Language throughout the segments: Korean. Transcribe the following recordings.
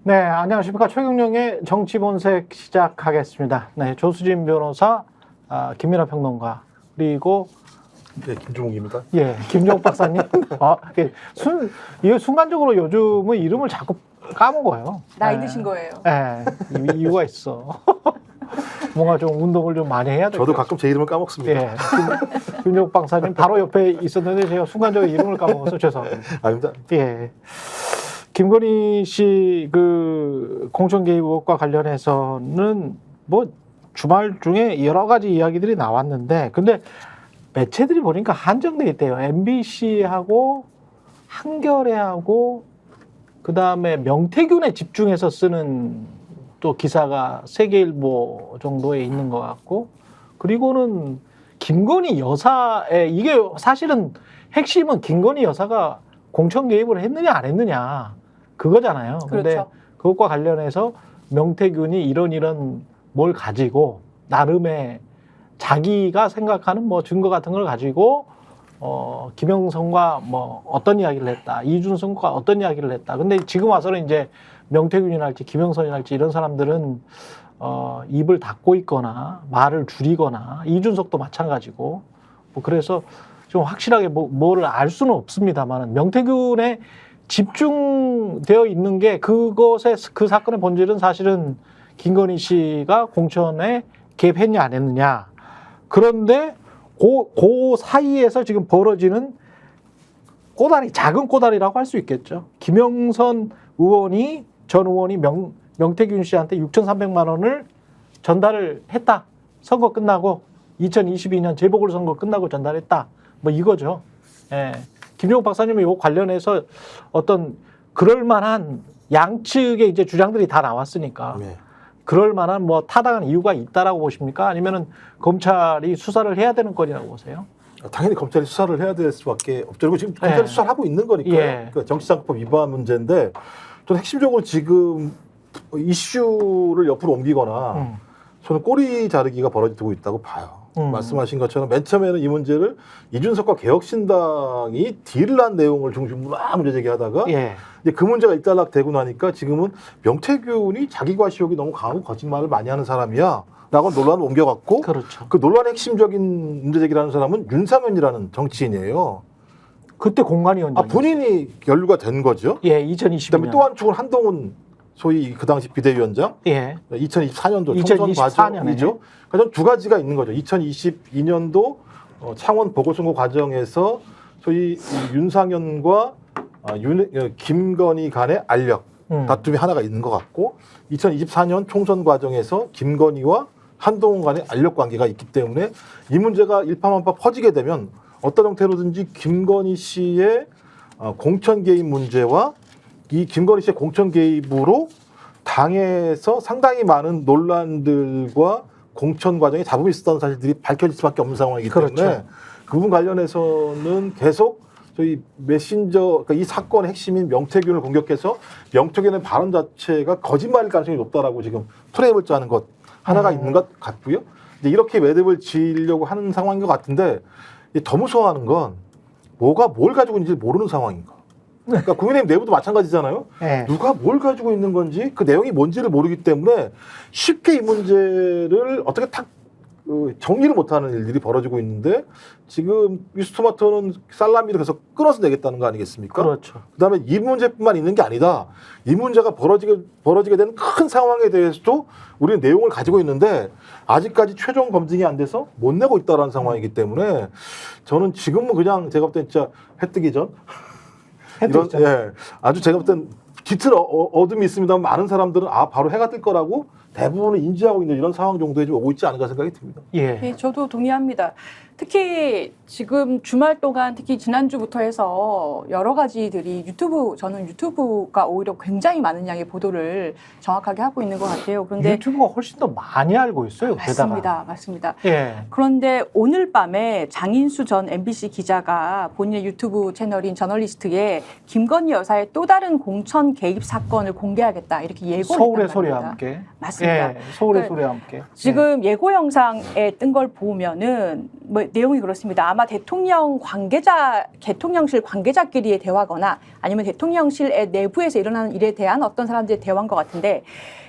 네, 안녕하십니까. 최경영의 정치본색 시작하겠습니다. 네, 조수진 변호사, 김민하 평론가, 그리고 네, 김종욱입니다. 예, 김종욱 박사님. 이게 순간적으로 요즘은 이름을 자꾸 까먹어요. 나이 네. 드신 거예요. 네, 이유가 있어. 뭔가 좀 운동을 좀 많이 해야 될 저도 것 가끔 제 이름을 까먹습니다. 예, 김종욱 박사님 바로 옆에 있었는데 제가 순간적으로 이름을 까먹어서 죄송합니다. 아닙니다. 예. 김건희 씨 그 공천 개입 의혹과 관련해서는 뭐 주말 중에 여러 가지 이야기들이 나왔는데, 근데 매체들이 보니까 한정돼 있대요. MBC하고 한겨레하고 그 다음에 명태균에 집중해서 쓰는 또 기사가 세계일보 정도에 있는 것 같고, 그리고는 김건희 여사의, 이게 사실은 핵심은 김건희 여사가 공천 개입을 했느냐 안 했느냐 그거잖아요. 근데 그렇죠. 그것과 관련해서 명태균이 이런 뭘 가지고 나름의 자기가 생각하는 뭐 증거 같은 걸 가지고 김영선과 뭐 어떤 이야기를 했다, 이준석과 어떤 이야기를 했다. 근데 지금 와서는 이제 명태균이랄지 김영선이랄지 이런 사람들은 입을 닫고 있거나 말을 줄이거나, 이준석도 마찬가지고, 뭐 그래서 좀 확실하게 뭐를 알 수는 없습니다만, 명태균에 집중되어 있는 게, 그것의 그 사건의 본질은 사실은 김건희 씨가 공천에 개입했냐 안 했느냐. 그런데 그 사이에서 지금 벌어지는 꼬다리, 작은 꼬다리라고 할 수 있겠죠. 김영선 의원이, 전 의원이 명태균 씨한테 6,300만 원을 전달을 했다. 선거 끝나고 2022년 재보궐선거 끝나고 전달했다. 뭐 이거죠. 예. 김종욱 박사님이 이 관련해서 어떤 그럴만한 양측의 이제 주장들이 다 나왔으니까, 네. 그럴만한 뭐 타당한 이유가 있다라고 보십니까? 아니면은 검찰이 수사를 해야 되는 건이라고 보세요? 당연히 검찰이 수사를 해야 될 수밖에 없죠. 그리고 지금 검찰이 예. 수사를 하고 있는 거니까요. 예. 그러니까 정치자금법 위반 문제인데, 저는 핵심적으로 지금 이슈를 옆으로 옮기거나 저는 꼬리 자르기가 벌어지고 있다고 봐요. 말씀하신 것처럼 맨 처음에는 이 문제를 이준석과 개혁신당이 딜을 한 내용을 중심으로 문제 제기하다가 예. 이제 그 문제가 일단락되고 나니까 지금은 명태균이 자기 과시욕이 너무 강하고 거짓말을 많이 하는 사람이야 라고 논란을 옮겨갔고, 그렇죠. 그 논란의 핵심적인 문제 제기를 하는 사람은 윤상현이라는 정치인이에요. 그때 공관위원장. 본인이 연루가 된 거죠. 예, 2020년. 그다음에 또 한 축은 한동훈 소위 그 당시 비대위원장. 예. 2024년도 총선 2024년에. 과정이죠. 그러니까 두 가지가 있는 거죠. 2022년도 창원 보궐선거 과정에서 소위 이 윤상현과 김건희 간의 알력 다툼이 하나가 있는 것 같고, 2024년 총선 과정에서 김건희와 한동훈 간의 알력 관계가 있기 때문에 이 문제가 일파만파 퍼지게 되면 어떤 형태로든지 김건희 씨의 공천 개입 문제와 이 김건희 씨의 공천 개입으로 당에서 상당히 많은 논란들과 공천 과정에 잡음이 있었다는 사실들이 밝혀질 수밖에 없는 상황이기 때문에, 그렇죠. 그 부분 관련해서는 계속 저희 메신저, 그러니까 이 사건의 핵심인 명태균을 공격해서 명태균의 발언 자체가 거짓말일 가능성이 높다라고 지금 프레임을 짜는 것 하나가 있는 것 같고요. 이제 이렇게 매듭을 지으려고 하는 상황인 것 같은데, 더 무서워하는 건 뭐가 뭘 가지고 있는지 모르는 상황인 거. 그러니까 국민의힘 내부도 마찬가지잖아요. 예. 누가 뭘 가지고 있는 건지 그 내용이 뭔지를 모르기 때문에 쉽게 이 문제를 어떻게 탁 정리를 못하는 일들이 벌어지고 있는데, 지금 미스토마토는 살라미를 계속 끊어서 내겠다는 거 아니겠습니까? 그렇죠. 그다음에 이 문제뿐만 있는 게 아니다. 이 문제가 벌어지게 되는 큰 상황에 대해서도 우리는 내용을 가지고 있는데 아직까지 최종 검증이 안 돼서 못 내고 있다라는 상황이기 때문에, 저는 지금은 그냥 제가 볼 때 진짜 해 뜨기 전 이런, 예, 아주 제가 볼 땐 짙은 어둠이 있습니다만 많은 사람들은 바로 해가 뜰 거라고 대부분은 인지하고 있는 이런 상황 정도에 좀 오고 있지 않을까 생각이 듭니다. 예. 네, 저도 동의합니다. 특히 지금 주말 동안, 특히 지난주부터 해서 여러 가지들이 저는 유튜브가 오히려 굉장히 많은 양의 보도를 정확하게 하고 있는 것 같아요. 그런데 유튜브가 훨씬 더 많이 알고 있어요. 게다가. 맞습니다. 예. 그런데 오늘 밤에 장인수 전 MBC 기자가 본인의 유튜브 채널인 저널리스트에 김건희 여사의 또 다른 공천 개입 사건을 공개하겠다, 이렇게 예고를 서울의 했단 소리와 말입니다. 함께. 맞습니다. 예. 서울의 그 소리와 함께. 지금 예고 영상에 뜬 걸 보면은 뭐 그 내용이 그렇습니다. 아마 대통령실 관계자끼리의 대화거나 아니면 대통령실 내부에서 일어나는 일에 대한 어떤 사람들의 대화인 것 같은데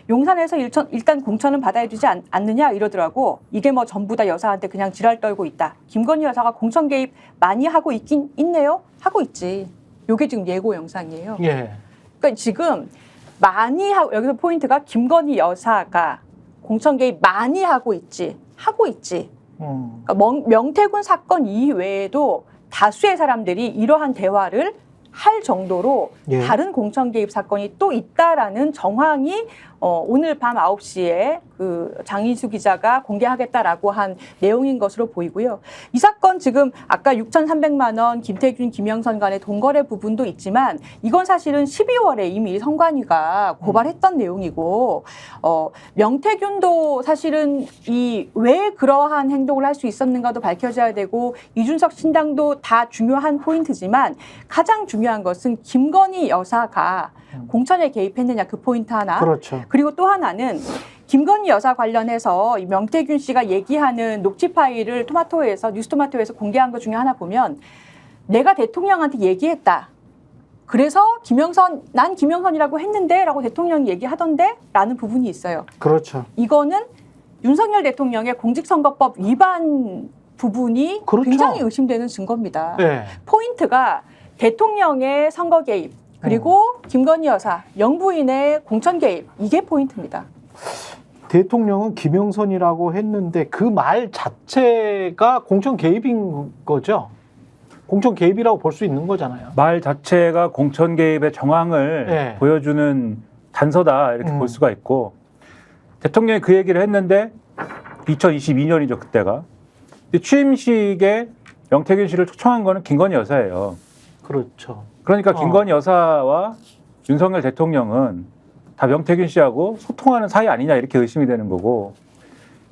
용산에서 일단 공천은 받아야 되지 않느냐 이러더라고. 이게 뭐 전부 다 여사한테 그냥 지랄 떨고 있다. 김건희 여사가 공천 개입 많이 하고 있긴 있네요. 하고 있지. 요게 지금 예고 영상이에요. 예. 그러니까 지금 많이 하고 여기서 포인트가 김건희 여사가 공천 개입 많이 하고 있지. 하고 있지. 그러니까 명태균 사건 이외에도 다수의 사람들이 이러한 대화를 할 정도로 예. 다른 공천 개입 사건이 또 있다라는 정황이 오늘 밤 9시에 그 장인수 기자가 공개하겠다라고 한 내용인 것으로 보이고요. 이 사건 지금 아까 6,300만 원 김태균, 김영선 간의 돈거래 부분도 있지만 이건 사실은 12월에 이미 선관위가 고발했던 내용이고 명태균도 사실은 이 왜 그러한 행동을 할 수 있었는가도 밝혀져야 되고 이준석 신당도 다 중요한 포인트지만 가장 중요한 것은 김건희 여사가 공천에 개입했느냐 그 포인트 하나. 그렇죠. 그리고 또 하나는 김건희 여사 관련해서 이 명태균 씨가 얘기하는 녹취 파일을 뉴스토마토에서 공개한 것 중에 하나 보면 내가 대통령한테 얘기했다. 그래서 난 김영선이라고 했는데 라고 대통령이 얘기하던데 라는 부분이 있어요. 그렇죠. 이거는 윤석열 대통령의 공직선거법 위반 부분이 그렇죠. 굉장히 의심되는 증거입니다. 예. 포인트가 대통령의 선거 개입 그리고 김건희 여사 영부인의 공천 개입 이게 포인트입니다. 대통령은 김영선이라고 했는데 그 말 자체가 공천 개입인 거죠. 공천 개입이라고 볼 수 있는 거잖아요. 말 자체가 공천 개입의 정황을 네. 보여주는 단서다 이렇게 볼 수가 있고 대통령이 그 얘기를 했는데 2022년이죠 그때가. 근데 취임식에 명태균 씨를 초청한 거는 김건희 여사예요. 그렇죠. 그러니까 김건희 여사와 윤석열 대통령은 다 명태균 씨하고 소통하는 사이 아니냐 이렇게 의심이 되는 거고.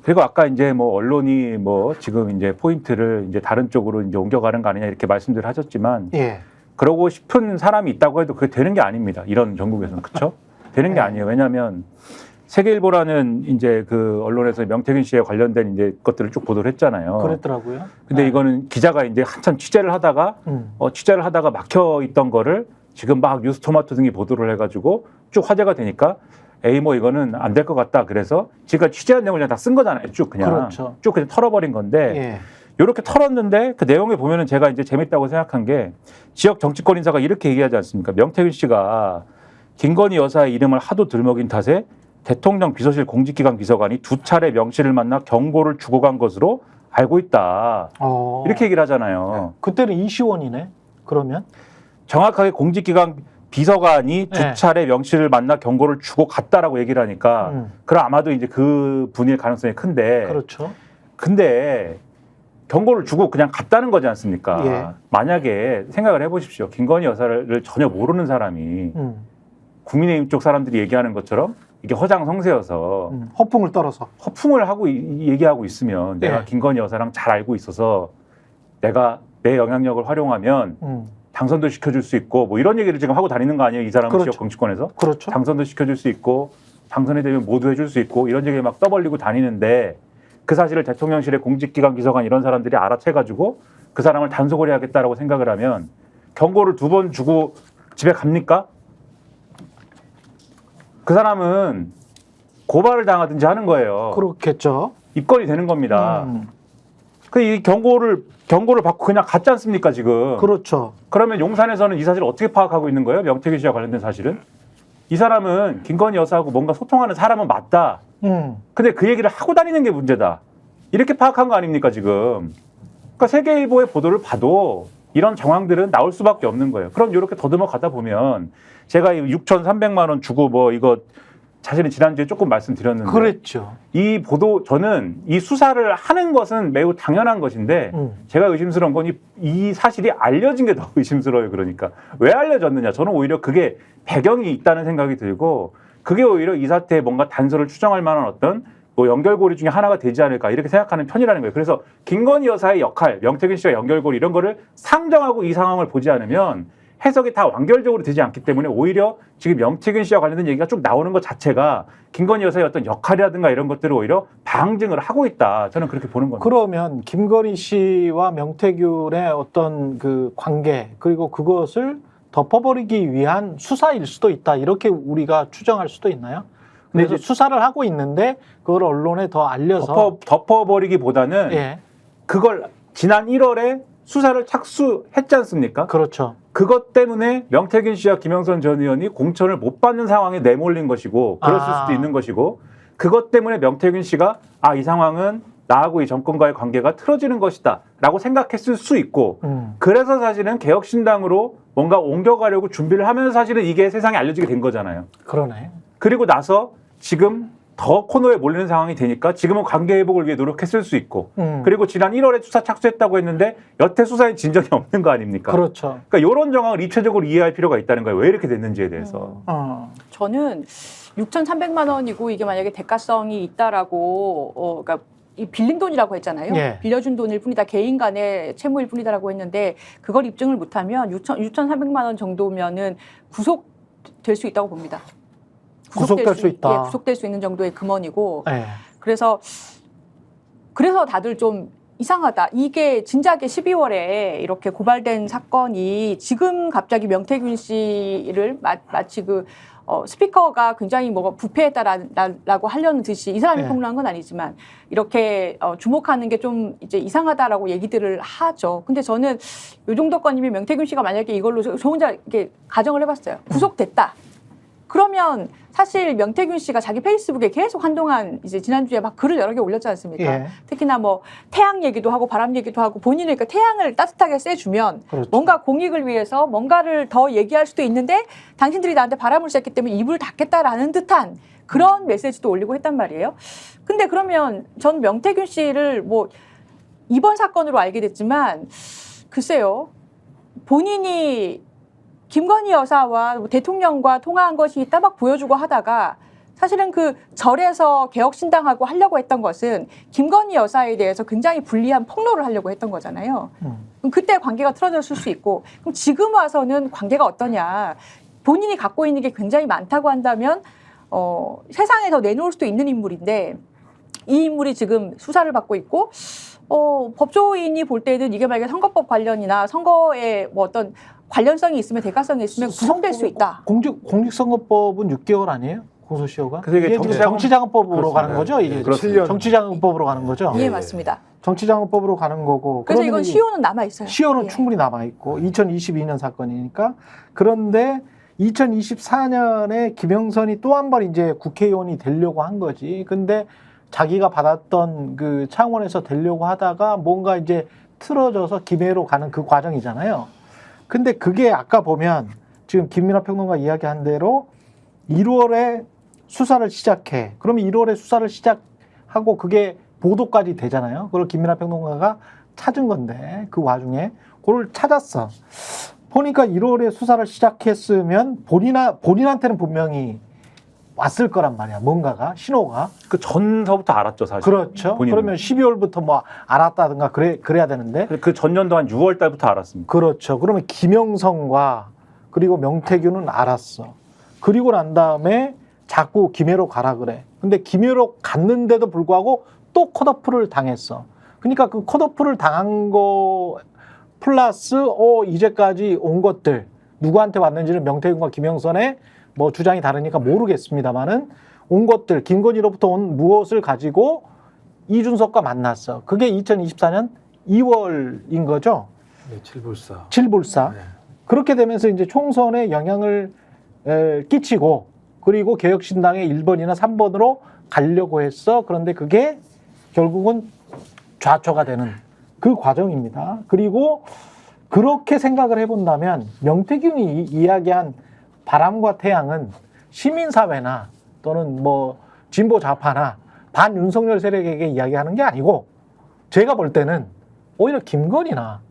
그리고 아까 이제 뭐 언론이 뭐 지금 이제 포인트를 이제 다른 쪽으로 이제 옮겨가는 거 아니냐 이렇게 말씀들 하셨지만 예. 그러고 싶은 사람이 있다고 해도 그게 되는 게 아닙니다. 이런 전국에서는 그렇죠? 되는 게 아니에요. 왜냐하면 세계일보라는 이제 그 언론에서 명태균 씨에 관련된 이제 것들을 쭉 보도를 했잖아요. 그랬더라고요. 근데 네. 이거는 기자가 이제 한참 취재를 하다가 막혀 있던 거를 지금 막 뉴스토마토 등이 보도를 해가지고 쭉 화제가 되니까 에이 뭐 이거는 안 될 것 같다. 그래서 지금 취재한 내용을 그냥 다 쓴 거잖아요. 쭉 그냥 그렇죠. 쭉 그냥 털어버린 건데 예. 이렇게 털었는데 그 내용에 보면은 제가 이제 재밌다고 생각한 게 지역 정치권 인사가 이렇게 얘기하지 않습니까? 명태균 씨가 김건희 여사의 이름을 하도 들먹인 탓에 대통령 비서실 공직기관 비서관이 2차례 명 씨를 만나 경고를 주고 간 것으로 알고 있다. 이렇게 얘기를 하잖아요. 그때는 이시원이네. 그러면 정확하게 공직기관 비서관이 2차례 명 씨를 만나 경고를 주고 갔다라고 얘기를 하니까 그럼 아마도 이제 그 분일 가능성이 큰데 그렇죠. 근데 경고를 주고 그냥 갔다는 거지 않습니까? 예. 만약에 생각을 해보십시오. 김건희 여사를 전혀 모르는 사람이 국민의힘 쪽 사람들이 얘기하는 것처럼 이게 허장성세여서 허풍을 떨어서 허풍을 하고 얘기하고 있으면 내가 예. 김건희 여사랑 잘 알고 있어서 내가 내 영향력을 활용하면 당선도 시켜줄 수 있고 뭐 이런 얘기를 지금 하고 다니는 거 아니에요? 이 사람은 그렇죠. 지역 정치권에서 그렇죠. 당선도 시켜줄 수 있고 당선이 되면 모두 해줄 수 있고 이런 얘기 막 떠벌리고 다니는데 그 사실을 대통령실의 공직기관 비서관 이런 사람들이 알아채가지고 그 사람을 단속을 해야겠다라고 생각을 하면 경고를 2번 주고 집에 갑니까? 그 사람은 고발을 당하든지 하는 거예요. 그렇겠죠. 입건이 되는 겁니다. 그 이 경고를 받고 그냥 갔지 않습니까 지금? 그렇죠. 그러면 용산에서는 이 사실을 어떻게 파악하고 있는 거예요? 명태균 씨와 관련된 사실은? 이 사람은 김건희 여사하고 뭔가 소통하는 사람은 맞다. 근데 그 얘기를 하고 다니는 게 문제다. 이렇게 파악한 거 아닙니까 지금? 그러니까 세계일보의 보도를 봐도 이런 정황들은 나올 수밖에 없는 거예요. 그럼 이렇게 더듬어 가다 보면 제가 6,300만 원 주고 뭐 이거 사실은 지난주에 조금 말씀드렸는데 그랬죠. 이 보도 저는 이 수사를 하는 것은 매우 당연한 것인데 제가 의심스러운 건 이 사실이 알려진 게 더 의심스러워요. 그러니까 왜 알려졌느냐. 저는 오히려 그게 배경이 있다는 생각이 들고 그게 오히려 이 사태에 뭔가 단서를 추정할 만한 어떤 뭐 연결고리 중에 하나가 되지 않을까 이렇게 생각하는 편이라는 거예요. 그래서 김건희 여사의 역할, 명태균 씨가 연결고리 이런 거를 상정하고 이 상황을 보지 않으면 해석이 다 완결적으로 되지 않기 때문에 오히려 지금 명태균 씨와 관련된 얘기가 쭉 나오는 것 자체가 김건희 여사의 어떤 역할이라든가 이런 것들을 오히려 방증을 하고 있다. 저는 그렇게 보는 겁니다. 그러면 김건희 씨와 명태균의 어떤 그 관계 그리고 그것을 덮어버리기 위한 수사일 수도 있다. 이렇게 우리가 추정할 수도 있나요? 근데 그래서 이제 수사를 하고 있는데 그걸 언론에 더 알려서 덮어버리기보다는 예, 그걸 지난 1월에 수사를 착수했지 않습니까? 그렇죠. 그것 때문에 명태균 씨와 김영선 전 의원이 공천을 못 받는 상황에 내몰린 것이고 그랬을 수도 있는 것이고 그것 때문에 명태균 씨가 이 상황은 나하고 이 정권과의 관계가 틀어지는 것이다 라고 생각했을 수 있고 그래서 사실은 개혁신당으로 뭔가 옮겨가려고 준비를 하면서 사실은 이게 세상에 알려지게 된 거잖아요. 그러네. 그리고 나서 지금 더 코너에 몰리는 상황이 되니까 지금은 관계 회복을 위해 노력했을 수 있고 그리고 지난 1월에 수사 착수했다고 했는데 여태 수사에 진전이 없는 거 아닙니까? 그렇죠. 그러니까 이런 정황을 입체적으로 이해할 필요가 있다는 거예요. 왜 이렇게 됐는지에 대해서. 저는 6,300만 원이고 이게 만약에 대가성이 있다라고 그러니까 이 빌린 돈이라고 했잖아요. 예. 빌려준 돈일 뿐이다. 개인 간의 채무일 뿐이다라고 했는데 그걸 입증을 못하면 6,300만 원 정도면은 구속될 수 있다고 봅니다. 구속될 수 있다. 예, 구속될 수 있는 정도의 금원이고 예. 그래서 다들 좀 이상하다. 이게 진작에 12월에 이렇게 고발된 사건이 지금 갑자기 명태균 씨를 마치 스피커가 굉장히 뭐가 부패했다라고 하려는 듯이 이 사람이 네. 폭로한 건 아니지만 이렇게 주목하는 게 좀 이제 이상하다라고 얘기들을 하죠. 근데 저는 요 정도 건이면 명태균 씨가 만약에 이걸로 저 혼자 이렇게 가정을 해봤어요. 구속됐다. 그러면 사실 명태균 씨가 자기 페이스북에 계속 한동안 이제 지난주에 막 글을 여러 개 올렸지 않습니까? 예. 특히나 뭐 태양 얘기도 하고 바람 얘기도 하고 본인은 그러니까 태양을 따뜻하게 쐬주면 그렇죠. 뭔가 공익을 위해서 뭔가를 더 얘기할 수도 있는데 당신들이 나한테 바람을 쐈기 때문에 입을 닫겠다라는 듯한 그런 메시지도 올리고 했단 말이에요. 근데 그러면 전 명태균 씨를 뭐 이번 사건으로 알게 됐지만 글쎄요. 본인이 김건희 여사와 대통령과 통화한 것이 있다 막 보여주고 하다가 사실은 그 절에서 개혁신당하고 하려고 했던 것은 김건희 여사에 대해서 굉장히 불리한 폭로를 하려고 했던 거잖아요. 그럼 그때 관계가 틀어졌을 수 있고 그럼 지금 와서는 관계가 어떠냐. 본인이 갖고 있는 게 굉장히 많다고 한다면 세상에 더 내놓을 수도 있는 인물인데 이 인물이 지금 수사를 받고 있고 법조인이 볼 때는 이게 만약에 선거법 관련이나 선거에 뭐 어떤 관련성이 있으면 대가성이 있으면 구속될 수 있다. 공직선거법은 6개월 아니에요? 공소시효가? 그래서 이게 지금 정치자금법으로 그렇습니다. 가는 거죠? 이게 그렇습니다. 정치자금법으로 가는 거죠? 예, 맞습니다. 정치자금법으로 가는 거고. 그래서 그러면 이건 시효는 남아 있어요. 시효는 예. 충분히 남아 있고 2022년 사건이니까. 그런데 2024년에 김영선이 또 한 번 이제 국회의원이 되려고 한 거지. 근데 자기가 받았던 그 창원에서 되려고 하다가 뭔가 이제 틀어져서 김해로 가는 그 과정이잖아요. 근데 그게 아까 보면 지금 김민하 평론가 이야기한 대로 1월에 수사를 시작해. 그러면 1월에 수사를 시작하고 그게 보도까지 되잖아요. 그걸 김민하 평론가가 찾은 건데 그 와중에 그걸 찾았어. 보니까 1월에 수사를 시작했으면 본인한테는 분명히 왔을 거란 말이야. 뭔가가 신호가. 그 전서부터 알았죠, 사실. 그렇죠. 본인은. 그러면 12월부터 뭐 알았다든가 그래야 되는데. 그 전년도 한 6월 달부터 알았습니다. 그렇죠. 그러면 김영선과 그리고 명태균은 알았어. 그리고 난 다음에 자꾸 김해로 가라 그래. 근데 김해로 갔는데도 불구하고 또 컷오프를 당했어. 그러니까 그 컷오프를 당한 거 플러스 이제까지 온 것들 누구한테 왔는지는 명태균과 김영선의 뭐 주장이 다르니까 모르겠습니다만은 온 것들 김건희로부터 온 무엇을 가지고 이준석과 만났어. 그게 2024년 2월인 거죠. 네, 칠불사. 칠불사. 네. 그렇게 되면서 이제 총선에 영향을 끼치고 그리고 개혁신당의 1번이나 3번으로 가려고 했어. 그런데 그게 결국은 좌초가 되는 그 과정입니다. 그리고 그렇게 생각을 해본다면 명태균이 이야기한 바람과 태양은 시민사회나 또는 뭐 진보 좌파나 반윤석열 세력에게 이야기하는 게 아니고 제가 볼 때는 오히려 김건희나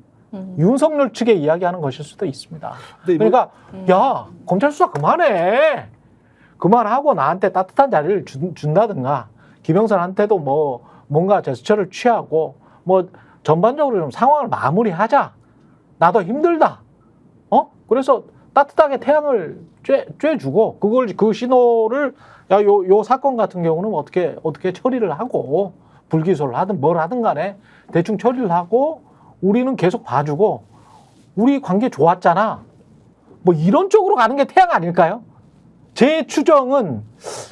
윤석열 측에 이야기하는 것일 수도 있습니다. 그러니까 야 검찰 수사 그만해. 그만하고 나한테 따뜻한 자리를 준다든가 김영선한테도 뭐 뭔가 제스처를 취하고 뭐 전반적으로 좀 상황을 마무리하자. 나도 힘들다. 그래서 따뜻하게 태양을 쬐주고 그 신호를 요 사건 같은 경우는 어떻게 처리를 하고 불기소를 하든 뭘 하든 간에 대충 처리를 하고 우리는 계속 봐주고 우리 관계 좋았잖아. 뭐 이런 쪽으로 가는 게 태양 아닐까요? 제 추정은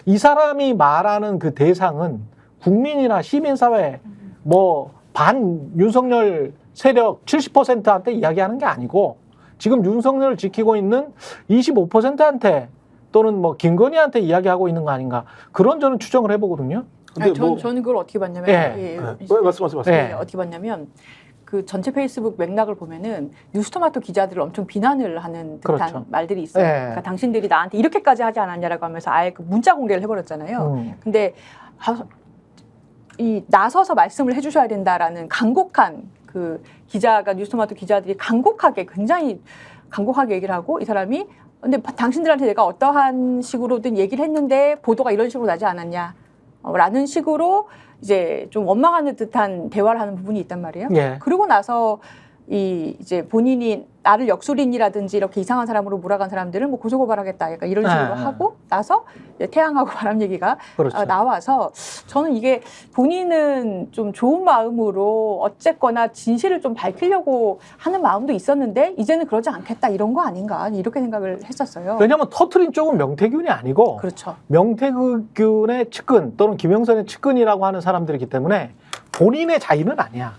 이 사람이 말하는 그 대상은 국민이나 시민사회 뭐 반 윤석열 세력 70%한테 이야기하는 게 아니고 지금 윤석열을 지키고 있는 25%한테 또는 뭐 김건희한테 이야기하고 있는 거 아닌가 그런 저는 추정을 해보거든요. 근데 저는 그걸 어떻게 봤냐면 예. 말씀하세요. 예. 어떻게 봤냐면 그 전체 페이스북 맥락을 보면은 뉴스토마토 기자들을 엄청 비난을 하는 듯한 그렇죠. 말들이 있어요. 예. 그러니까 당신들이 나한테 이렇게까지 하지 않았냐라고 하면서 아예 그 문자 공개를 해버렸잖아요. 근데 이 나서서 말씀을 해주셔야 된다라는 간곡한 그 기자가 뉴스토마토 기자들이 굉장히 간곡하게 얘기를 하고 이 사람이 근데 당신들한테 내가 어떠한 식으로든 얘기를 했는데 보도가 이런 식으로 나지 않았냐 라는 식으로 이제 좀 원망하는 듯한 대화를 하는 부분이 있단 말이에요. 예. 그러고 나서 이제 본인이 나를 역술인이라든지 이렇게 이상한 사람으로 몰아간 사람들은 뭐 고소고발하겠다 약간 이런 식으로 하고 나서 이제 태양하고 바람 얘기가 그렇죠. 나와서 저는 이게 본인은 좀 좋은 마음으로 어쨌거나 진실을 좀 밝히려고 하는 마음도 있었는데 이제는 그러지 않겠다 이런 거 아닌가 이렇게 생각을 했었어요. 왜냐하면 터트린 쪽은 명태균이 아니고 그렇죠. 명태균의 측근 또는 김영선의 측근이라고 하는 사람들이기 때문에 본인의 자의는 아니야.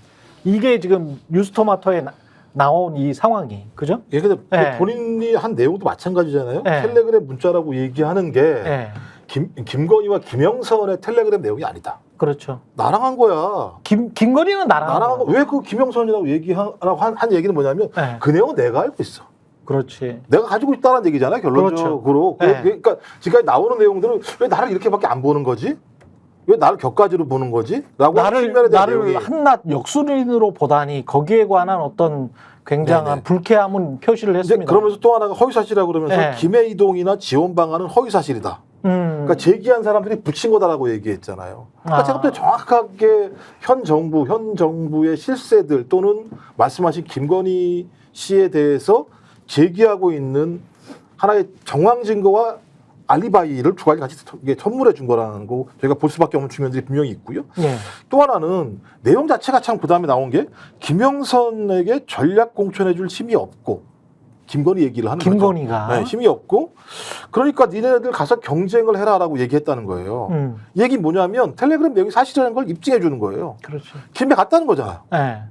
이게 지금 뉴스토마토에 나온 이 상황이 그죠? 예, 근데 예. 본인이 한 내용도 마찬가지잖아요. 예. 텔레그램 문자라고 얘기하는 게 예. 김건희와 김영선의 텔레그램 내용이 아니다. 그렇죠. 나랑 한 거야. 김건희는 나랑 나랑 한 거. 왜 그 김영선이라고 얘기하라고 한 얘기는 뭐냐면 예. 그 내용은 내가 알고 있어. 그렇지. 내가 가지고 있다는 얘기잖아요. 결론적으로. 그렇죠. 네. 그러니까 지금까지 나오는 내용들은 왜 나를 이렇게밖에 안 보는 거지? 왜 나를 격가지로 보는 거지? 라고 하는 측면에 대한 나를 내용이 한낱 역술인으로 보다니 거기에 관한 어떤 굉장한 네네. 불쾌함은 표시를 이제 했습니다. 그러면서 또 하나가 허위사실이라고 그러면서 네. 김해이동이나 지원 방안은 허위사실이다. 그러니까 제기한 사람들이 붙인 거다라고 얘기했잖아요. 그러니까 제가 또 정확하게 현 정부의 실세들 또는 말씀하신 김건희 씨에 대해서 제기하고 있는 하나의 정황 증거와 알리바이를 두 가지 같이 선물해 준 거라는 거 저희가 볼 수밖에 없는 측면들이 분명히 있고요. 예. 또 하나는 내용 자체가 참 그다음에 나온 게 김영선에게 전략 공천해 줄 힘이 없고 김건희 얘기를 하는 김건희가 거죠. 네, 힘이 없고 그러니까 니네들 가서 경쟁을 해라라고 얘기했다는 거예요. 얘기 뭐냐면 텔레그램 내용이 사실이라는 걸 입증해 주는 거예요. 그렇죠. 김해 갔다는 거잖아요. 예.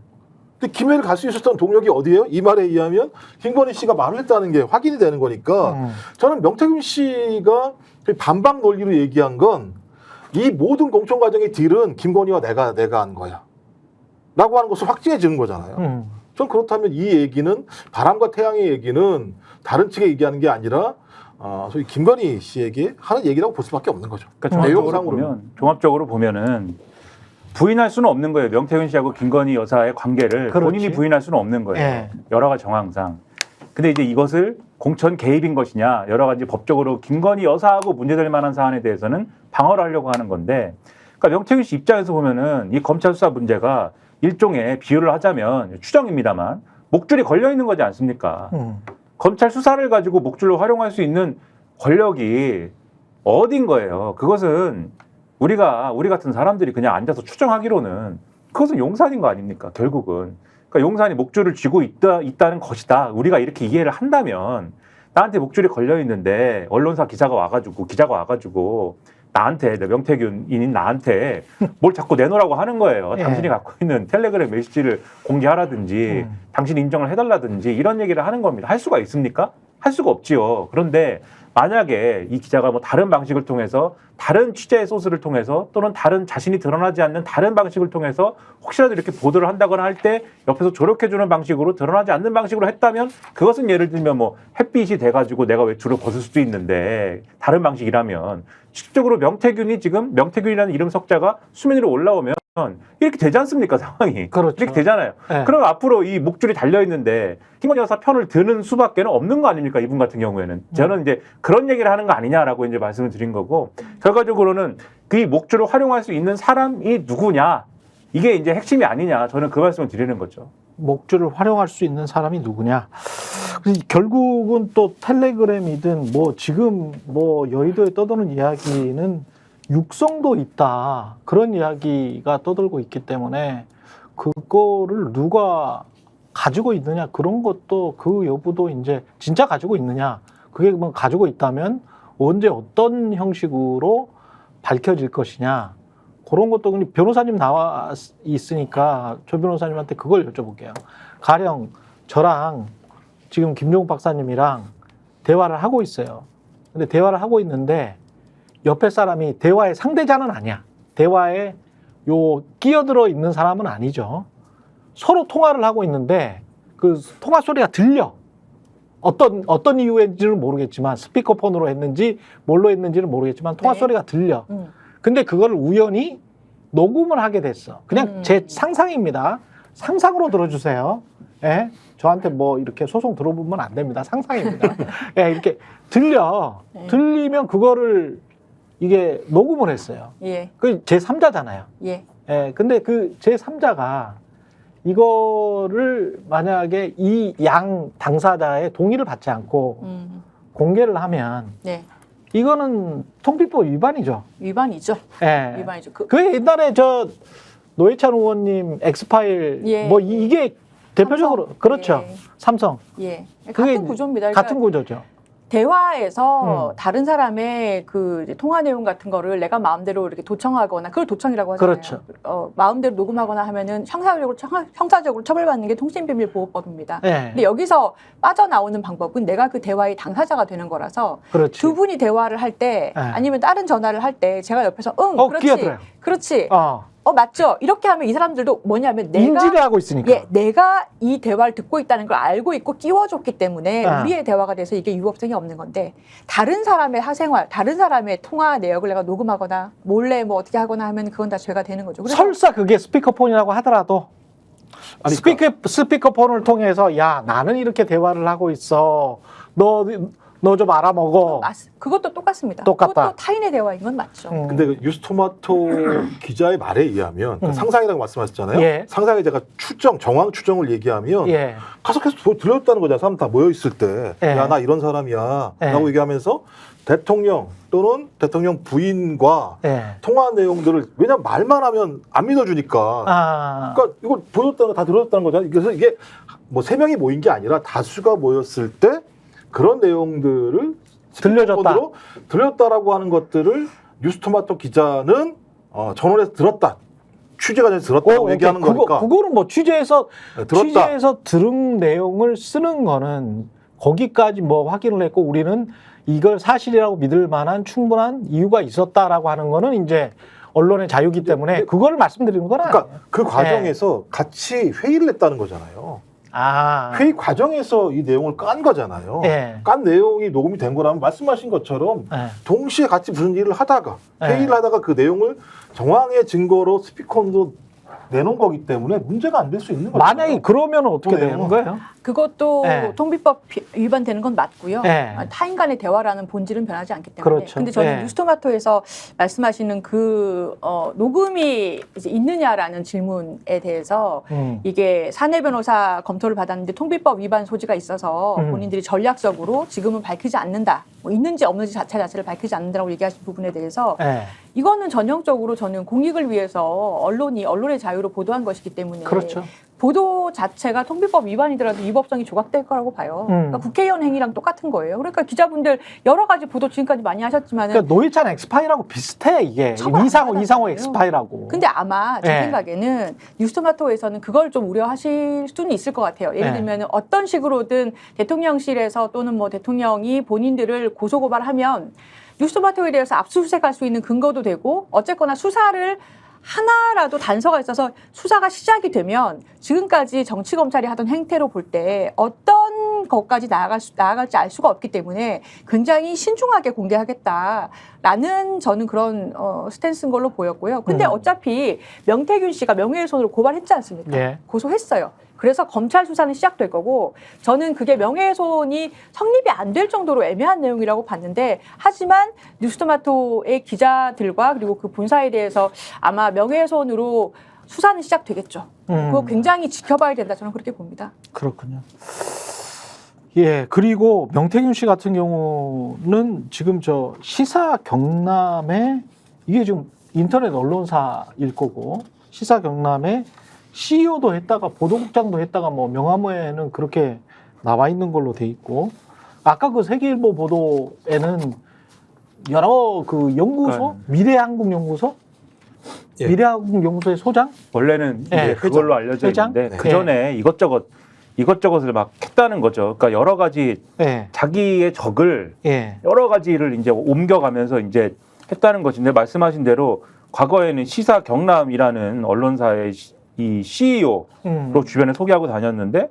근데 김해를 갈 수 있었던 동력이 어디예요? 이 말에 의하면 김건희 씨가 말을 했다는 게 확인이 되는 거니까 저는 명태균 씨가 반박 논리로 얘기한 건 이 모든 공천 과정의 딜은 김건희와 내가 한 거야. 라고 하는 것을 확증해 주는 거잖아요. 전 그렇다면 이 얘기는 바람과 태양의 얘기는 다른 측에 얘기하는 게 아니라 소위 김건희 씨에게 하는 얘기라고 볼 수밖에 없는 거죠. 그러니까 종합적으로 보면은 부인할 수는 없는 거예요. 명태균 씨하고 김건희 여사의 관계를 그렇지. 본인이 부인할 수는 없는 거예요. 예. 여러 가지 정황상. 근데 이제 이것을 공천 개입인 것이냐 여러 가지 법적으로 김건희 여사하고 문제될 만한 사안에 대해서는 방어를 하려고 하는 건데 그러니까 명태균 씨 입장에서 보면은 이 검찰 수사 문제가 일종의 비유를 하자면 추정입니다만 목줄이 걸려 있는 거지 않습니까? 검찰 수사를 가지고 목줄로 활용할 수 있는 권력이 어딘 거예요. 그것은 우리 같은 사람들이 그냥 앉아서 추정하기로는 그것은 용산인 거 아닙니까? 결국은. 그러니까 용산이 목줄을 쥐고 있다는 것이다. 우리가 이렇게 이해를 한다면 나한테 목줄이 걸려 있는데 언론사 기자가 와가지고 나한테 명태균인 나한테 뭘 자꾸 내놓으라고 하는 거예요. 예. 당신이 갖고 있는 텔레그램 메시지를 공개하라든지 당신이 인정을 해달라든지 이런 얘기를 하는 겁니다. 할 수가 있습니까? 할 수가 없지요. 그런데 만약에 이 기자가 뭐 다른 방식을 통해서 다른 취재의 소스를 통해서 또는 다른 자신이 드러나지 않는 다른 방식을 통해서 혹시라도 이렇게 보도를 한다거나 할 때 옆에서 조력해주는 방식으로 드러나지 않는 방식으로 했다면 그것은 예를 들면 뭐 햇빛이 돼가지고 내가 외출을 벗을 수도 있는데 다른 방식이라면 실질적으로 명태균이라는 이름 석자가 수면 위로 올라오면 이렇게 되지 않습니까 상황이. 그렇죠. 이렇게 되잖아요. 네. 그럼 앞으로 이 목줄이 달려있는데 김건희 여사 편을 드는 수밖에 없는 거 아닙니까 이분 같은 경우에는. 저는 이제 그런 얘기를 하는 거 아니냐라고 이제 말씀을 드린 거고 결과적으로는 그 목줄을 활용할 수 있는 사람이 누구냐 이게 이제 핵심이 아니냐 저는 그 말씀을 드리는 거죠. 목줄을 활용할 수 있는 사람이 누구냐? 결국은 또 텔레그램이든 뭐 지금 뭐 여의도에 떠도는 이야기는 육성도 있다. 그런 이야기가 떠들고 있기 때문에 그거를 누가 가지고 있느냐 그런 것도 그 여부도 이제 진짜 가지고 있느냐 그게 뭐 가지고 있다면 언제 어떤 형식으로 밝혀질 것이냐 그런 것도 변호사님 나와 있으니까 조 변호사님한테 그걸 여쭤볼게요. 가령 저랑 지금 김종욱 박사님이랑 대화를 하고 있어요. 근데 대화를 하고 있는데 옆에 사람이 대화의 상대자는 아니야. 대화에 끼어들어 있는 사람은 아니죠. 서로 통화를 하고 있는데 그 통화 소리가 들려. 어떤 이유인지는 모르겠지만 스피커폰으로 했는지 뭘로 했는지는 모르겠지만 통화 소리가 들려. 근데 그걸 우연히 녹음을 하게 됐어. 그냥 제 상상입니다. 상상으로 들어주세요. 예? 저한테 뭐 이렇게 소송 들어보면 안 됩니다. 상상입니다. 예, 이렇게 들려. 들리면 그거를 이게 녹음을 했어요. 예. 그 제3자잖아요. 예. 예, 근데 그 제3자가 이거를 만약에 이 양 당사자의 동의를 받지 않고 공개를 하면 네. 이거는 통비법 위반이죠. 위반이죠. 예. 위반이죠. 그 옛날에 저 노회찬 의원님 엑스파일 예. 뭐 이게 대표적으로 삼성. 그렇죠. 예. 삼성. 예. 그게 같은 구조입니다. 그러니까 같은 구조죠. 대화에서 다른 사람의 그 이제 통화 내용 같은 거를 내가 마음대로 이렇게 도청하거나 그걸 도청이라고 하잖아요. 그렇죠. 마음대로 녹음하거나 하면은 형사적으로 처벌받는 게 통신비밀보호법입니다. 예. 근데 여기서 빠져나오는 방법은 내가 그 대화의 당사자가 되는 거라서 그렇지. 두 분이 대화를 할 때 예. 아니면 다른 전화를 할 때 제가 옆에서 그렇지. 끼어들어요. 그렇지. 어. 맞죠. 이렇게 하면 이 사람들도 뭐냐면 인지를 하고 있으니까. 예, 내가 이 대화를 듣고 있다는 걸 알고 있고 끼워줬기 때문에 아. 우리의 대화가 돼서 이게 유법성이 없는 건데 다른 사람의 하생활, 다른 사람의 통화 내역을 내가 녹음하거나 몰래 뭐 어떻게 하거나 하면 그건 다 죄가 되는 거죠. 그래서 설사 그게 스피커폰이라고 하더라도 아니, 스피커폰을 통해서 야 나는 이렇게 대화를 하고 있어. 너 좀 알아먹어. 그것도 똑같습니다. 똑같다. 그것도 타인의 대화인 건 맞죠. 근데 그 뉴스토마토 기자의 말에 의하면 그 상상이라고 말씀하셨잖아요. 예. 상상에 제가 정황 추정을 얘기하면 예. 계속 들렸다는 거잖아요. 사람 다 모여 있을 때, 예. 야 나 이런 사람이야, 예. 라고 얘기하면서 대통령 또는 대통령 부인과 예. 통화 내용들을 왜냐면 말만 하면 안 믿어주니까. 아. 그러니까 이걸 보였다는 거 다 들었다는 거잖아요. 그래서 이게 뭐 3명이 모인 게 아니라 다수가 모였을 때 그런 내용들을 스피커폰으로 들렸다라고 하는 것들을 뉴스토마토 기자는 전원에서 들었다. 취재가 돼서 들었다고 얘기하는 거니까. 그거는 뭐 취재해서 들었다. 들은 내용을 쓰는 거는 거기까지 뭐 확인을 했고 우리는 이걸 사실이라고 믿을 만한 충분한 이유가 있었다라고 하는 거는 이제 언론의 자유기 때문에 그걸 말씀드리는 건 아니에요. 그러니까 그 과정에서 같이 회의를 했다는 거잖아요. 아. 회의 과정에서 이 내용을 깐 거잖아요. 예. 깐 내용이 녹음이 된 거라면 말씀하신 것처럼 예. 동시에 같이 무슨 일을 하다가 예. 회의를 하다가 그 내용을 정황의 증거로 스피커로 내놓은 거기 때문에 문제가 안 될 수 있는 거죠. 만약에 그러면 어떻게 그 되는 거예요? 그것도 네. 통비법 위반되는 건 맞고요. 네. 타인 간의 대화라는 본질은 변하지 않기 때문에. 그렇죠. 근데 저는 네. 뉴스토마토에서 말씀하시는 그 녹음이 이제 있느냐라는 질문에 대해서 이게 사내 변호사 검토를 받았는데 통비법 위반 소지가 있어서 본인들이 전략적으로 지금은 밝히지 않는다. 뭐 있는지 없는지 자체를 밝히지 않는다라고 얘기하신 부분에 대해서 네. 이거는 전형적으로 저는 공익을 위해서 언론의 자유로 보도한 것이기 때문에 그렇죠. 보도 자체가 통비법 위반이더라도 위법성이 조각될 거라고 봐요. 그러니까 국회의원 행위랑 똑같은 거예요. 그러니까 기자분들 여러 가지 보도 지금까지 많이 하셨지만 그러니까 노회찬 엑스파일하고 비슷해 이게 이상호 엑스파일하고. 근데 아마 제 네. 생각에는 뉴스토마토에서는 그걸 좀 우려하실 수는 있을 것 같아요. 예를 네. 들면 어떤 식으로든 대통령실에서 또는 뭐 대통령이 본인들을 고소고발하면 뉴스토마토에 대해서 압수수색할 수 있는 근거도 되고 어쨌거나 수사를 하나라도 단서가 있어서 수사가 시작이 되면 지금까지 정치검찰이 하던 행태로 볼 때 어떤 것까지 나아갈지 알 수가 없기 때문에 굉장히 신중하게 공개하겠다라는 저는 그런 스탠스인 걸로 보였고요. 근데 어차피 명태균 씨가 명예훼손으로 고발했지 않습니까? 예. 고소했어요. 그래서 검찰 수사는 시작될 거고 저는 그게 명예훼손이 성립이 안 될 정도로 애매한 내용이라고 봤는데 하지만 뉴스토마토의 기자들과 그리고 그 본사에 대해서 아마 명예훼손으로 수사는 시작되겠죠. 그거 굉장히 지켜봐야 된다. 저는 그렇게 봅니다. 그렇군요. 예, 그리고 명태균 씨 같은 경우는 지금 저 시사 경남에 이게 지금 인터넷 언론사일 거고 시사 경남에 CEO도 했다가 보도국장도 했다가 뭐 명함에는 그렇게 나와 있는 걸로 돼 있고 아까 그 세계일보 보도에는 여러 그 연구소 미래한국연구소 예. 미래한국연구소의 소장 원래는 네, 이제 그걸로 알려져 회장? 있는데 네. 그 전에 이것저것을 막 했다는 거죠. 그러니까 여러 가지 예, 자기의 적을 예, 여러 가지를 이제 옮겨가면서 이제 했다는 것인데 말씀하신 과거에는 시사 경남이라는 언론사의 이 CEO로 주변에 소개하고 다녔는데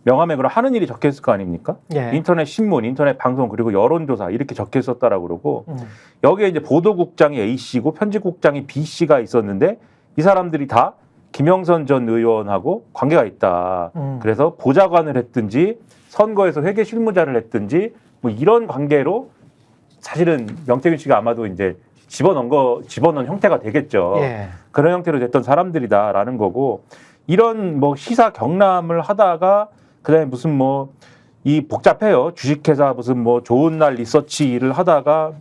명함에 그럼 하는 일이 적혀 있을 거 아닙니까? 예. 인터넷 신문, 인터넷 방송 그리고 여론조사 이렇게 적혀 있었다라고 그러고 여기에 이제 보도국장이 A 씨고 편집국장이 B 씨가 있었는데 이 사람들이 다 김영선 전 의원하고 관계가 있다. 그래서 보좌관을 했든지 선거에서 회계 실무자를 했든지 뭐 이런 관계로 사실은 명태균 씨가 아마도 이제 집어넣은 형태가 되겠죠. 예. 그런 형태로 됐던 사람들이다라는 거고 이런 뭐 시사 경남을 하다가 그다음에 무슨 뭐 이 복잡해요. 주식회사 무슨 뭐 좋은 날 리서치 일을 하다가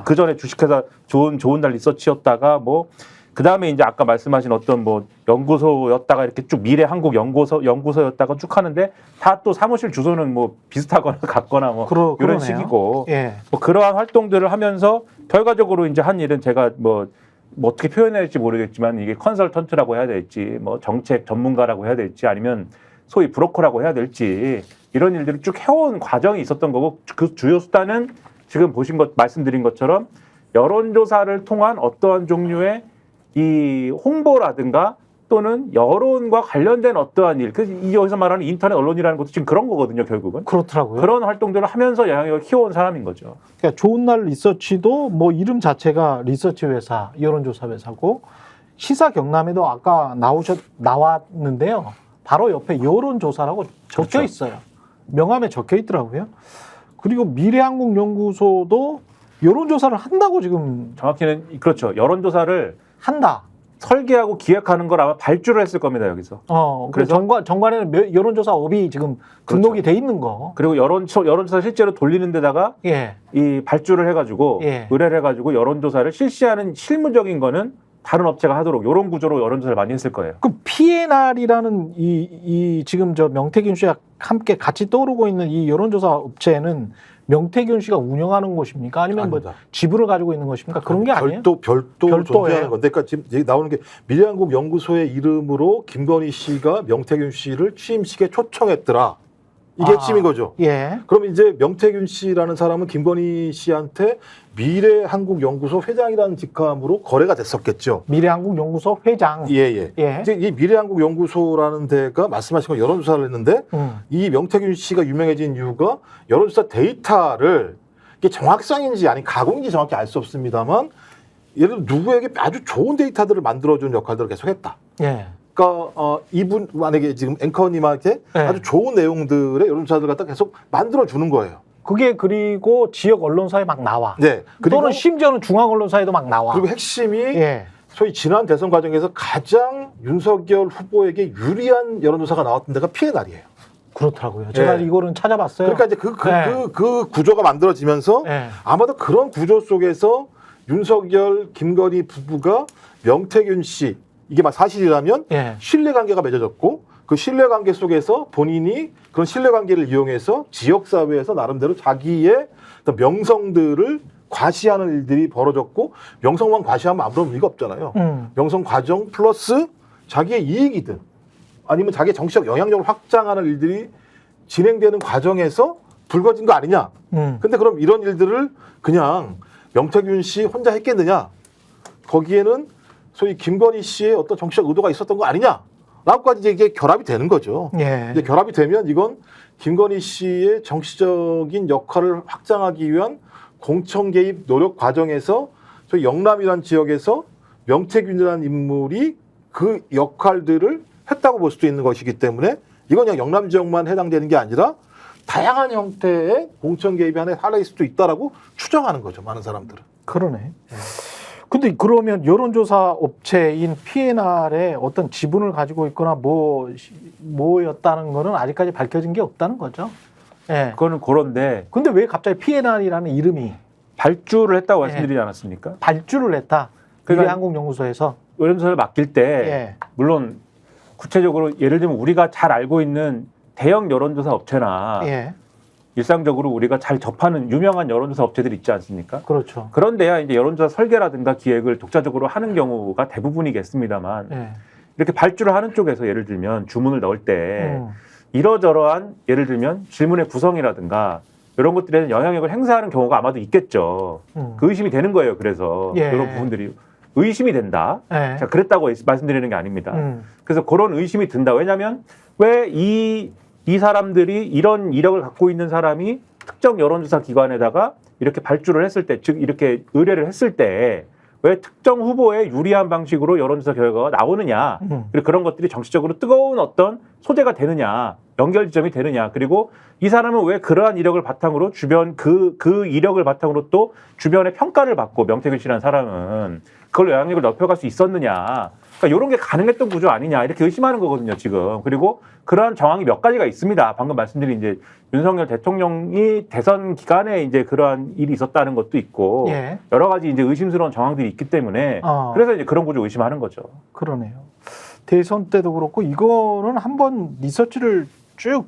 그 전에 주식회사 좋은 날 리서치였다가 뭐 그다음에 이제 아까 말씀하신 어떤 뭐 연구소였다가 이렇게 쭉 미래 한국 연구소였다가 쭉 하는데 다 또 사무실 주소는 뭐 비슷하거나 같거나 뭐 이런 그러네요. 식이고 예. 뭐 그러한 활동들을 하면서 결과적으로 이제 한 일은 제가 뭐 어떻게 표현해야 될지 모르겠지만 이게 컨설턴트라고 해야 될지 뭐 정책 전문가라고 해야 될지 아니면 소위 브로커라고 해야 될지 이런 일들을 쭉 해온 과정이 있었던 거고 그 주요 수단은 지금 말씀드린 것처럼 여론조사를 통한 어떠한 종류의 이 홍보라든가 또는 여론과 관련된 어떠한 일, 여기서 말하는 인터넷 언론이라는 것도 지금 그런 거거든요, 결국은. 그렇더라고요. 그런 활동들을 하면서 영향력을 키워온 사람인 거죠. 그러니까 좋은 날 리서치도 뭐 이름 자체가 리서치 회사, 여론조사 회사고 시사 경남에도 아까 나왔는데요. 바로 옆에 여론조사라고 적혀 그렇죠. 있어요. 명함에 적혀 있더라고요. 그리고 미래한국연구소도 여론조사를 한다고 지금 정확히는 그렇죠. 여론조사를 한다. 설계하고 기획하는 걸 아마 발주를 했을 겁니다, 여기서. 그래서 정관에는 여론조사업이 지금 등록이 돼 있는 거. 그리고 여론조사 실제로 돌리는 데다가 예. 이 발주를 해가지고 예. 의뢰를 해가지고 여론조사를 실시하는 실무적인 거는 다른 업체가 하도록 이런 구조로 여론조사를 많이 했을 거예요. 그 PNR이라는 이 지금 저 명태균 씨와 함께 같이 떠오르고 있는 이 여론조사 업체는 명태균 씨가 운영하는 곳입니까? 아니면 아닙니다. 뭐 지분을 가지고 있는 것입니까? 그런 게 아니에요? 별도 존재하는 건데, 그러니까 지금 여기 나오는 게 미래한국 연구소의 이름으로 김건희 씨가 명태균 씨를 취임식에 초청했더라. 이게 핵심인 거죠. 예. 그럼 이제 명태균 씨라는 사람은 김건희 씨한테 미래한국연구소 회장이라는 직함으로 거래가 됐었겠죠. 미래한국연구소 회장. 예. 예. 이제 이 미래한국연구소라는 데가 말씀하신 거 여론조사를 했는데 이 명태균 씨가 유명해진 이유가 여론조사 데이터를 이게 정확성인지 아니 가공인지 정확히 알 수 없습니다만 예를 들어 누구에게 아주 좋은 데이터들을 만들어주는 역할들을 계속했다. 예. 그러니까 이분 만약에 지금 앵커님한테 네. 아주 좋은 내용들의 여론조사들 갖다 계속 만들어주는 거예요. 그게 그리고 지역 언론사에 막 나와. 네. 그리고 또는 심지어는 중앙 언론사에도 막 나와. 그리고 핵심이 예. 소위 지난 대선 과정에서 가장 윤석열 후보에게 유리한 여론조사가 나왔던 데가 PNR이에요. 그렇더라고요. 제가 예. 이거는 찾아봤어요. 그러니까 이제 그 구조가 만들어지면서 예. 아마도 그런 구조 속에서 윤석열, 김건희 부부가 명태균 씨 이게 막 사실이라면 예. 신뢰관계가 맺어졌고 그 신뢰관계 속에서 본인이 그런 신뢰관계를 이용해서 지역사회에서 나름대로 자기의 어떤 명성들을 과시하는 일들이 벌어졌고 명성만 과시하면 아무런 의미가 없잖아요. 명성 과정 플러스 자기의 이익이든 아니면 자기의 정치적 영향력을 확장하는 일들이 진행되는 과정에서 불거진 거 아니냐. 근데 그럼 이런 일들을 그냥 명태균 씨 혼자 했겠느냐. 거기에는 소위 김건희 씨의 어떤 정치적 의도가 있었던 거 아니냐. 라고까지 이제 이게 결합이 되는 거죠. 예. 이제 결합이 되면 이건 김건희 씨의 정치적인 역할을 확장하기 위한 공천 개입 노력 과정에서 저희 영남이라는 지역에서 명태균이라는 인물이 그 역할들을 했다고 볼 수도 있는 것이기 때문에 이건 그냥 영남 지역만 해당되는 게 아니라 다양한 형태의 공천 개입이 하나의 사례일 수도 있다라고 추정하는 거죠. 많은 사람들은. 그러네. 근데 그러면 여론조사 업체인 P&R에 어떤 지분을 가지고 있거나 뭐였다는 거는 아직까지 밝혀진 게 없다는 거죠. 예. 그거는 그런데 근데 왜 갑자기 P&R이라는 이름이 발주를 했다고 말씀드리지 않았습니까? 발주를 했다? 그러니까 미래한국연구소에서. 여론조사를 맡길 때 예. 물론 구체적으로 예를 들면 우리가 잘 알고 있는 대형 여론조사 업체나 예. 일상적으로 우리가 잘 접하는 유명한 여론조사 업체들이 있지 않습니까? 그렇죠. 그런데야 이제 여론조사 설계라든가 기획을 독자적으로 하는 경우가 대부분이겠습니다만 예. 이렇게 발주를 하는 쪽에서 예를 들면 주문을 넣을 때 음. 이러저러한 예를 들면 질문의 구성이라든가 이런 것들에 대한 영향력을 행사하는 경우가 아마도 있겠죠. 그 의심이 되는 거예요. 그래서 예. 이런 부분들이 의심이 된다. 예. 자, 그랬다고 말씀드리는 게 아닙니다. 그래서 그런 의심이 든다. 왜냐하면 왜 이 사람들이 이런 이력을 갖고 있는 사람이 특정 여론조사 기관에다가 이렇게 발주를 했을 때, 즉 이렇게 의뢰를 했을 때 왜 특정 후보에 유리한 방식으로 여론조사 결과가 나오느냐, 그리고 그런 것들이 정치적으로 뜨거운 어떤 소재가 되느냐, 연결 지점이 되느냐, 그리고 이 사람은 왜 그러한 이력을 바탕으로 주변 그 이력을 바탕으로 또 주변의 평가를 받고 명태균 씨라는 사람은 그걸 영향력을 넓혀갈 수 있었느냐. 그러니까 이런 게 가능했던 구조 아니냐 이렇게 의심하는 거거든요 지금. 그리고 그러한 정황이 몇 가지가 있습니다. 방금 말씀드린 이제 윤석열 대통령이 대선 기간에 이제 그러한 일이 있었다는 것도 있고 예. 여러 가지 이제 의심스러운 정황들이 있기 때문에 그래서 이제 그런 구조 의심하는 거죠. 그러네요. 대선 때도 그렇고 이거는 한번 리서치를 쭉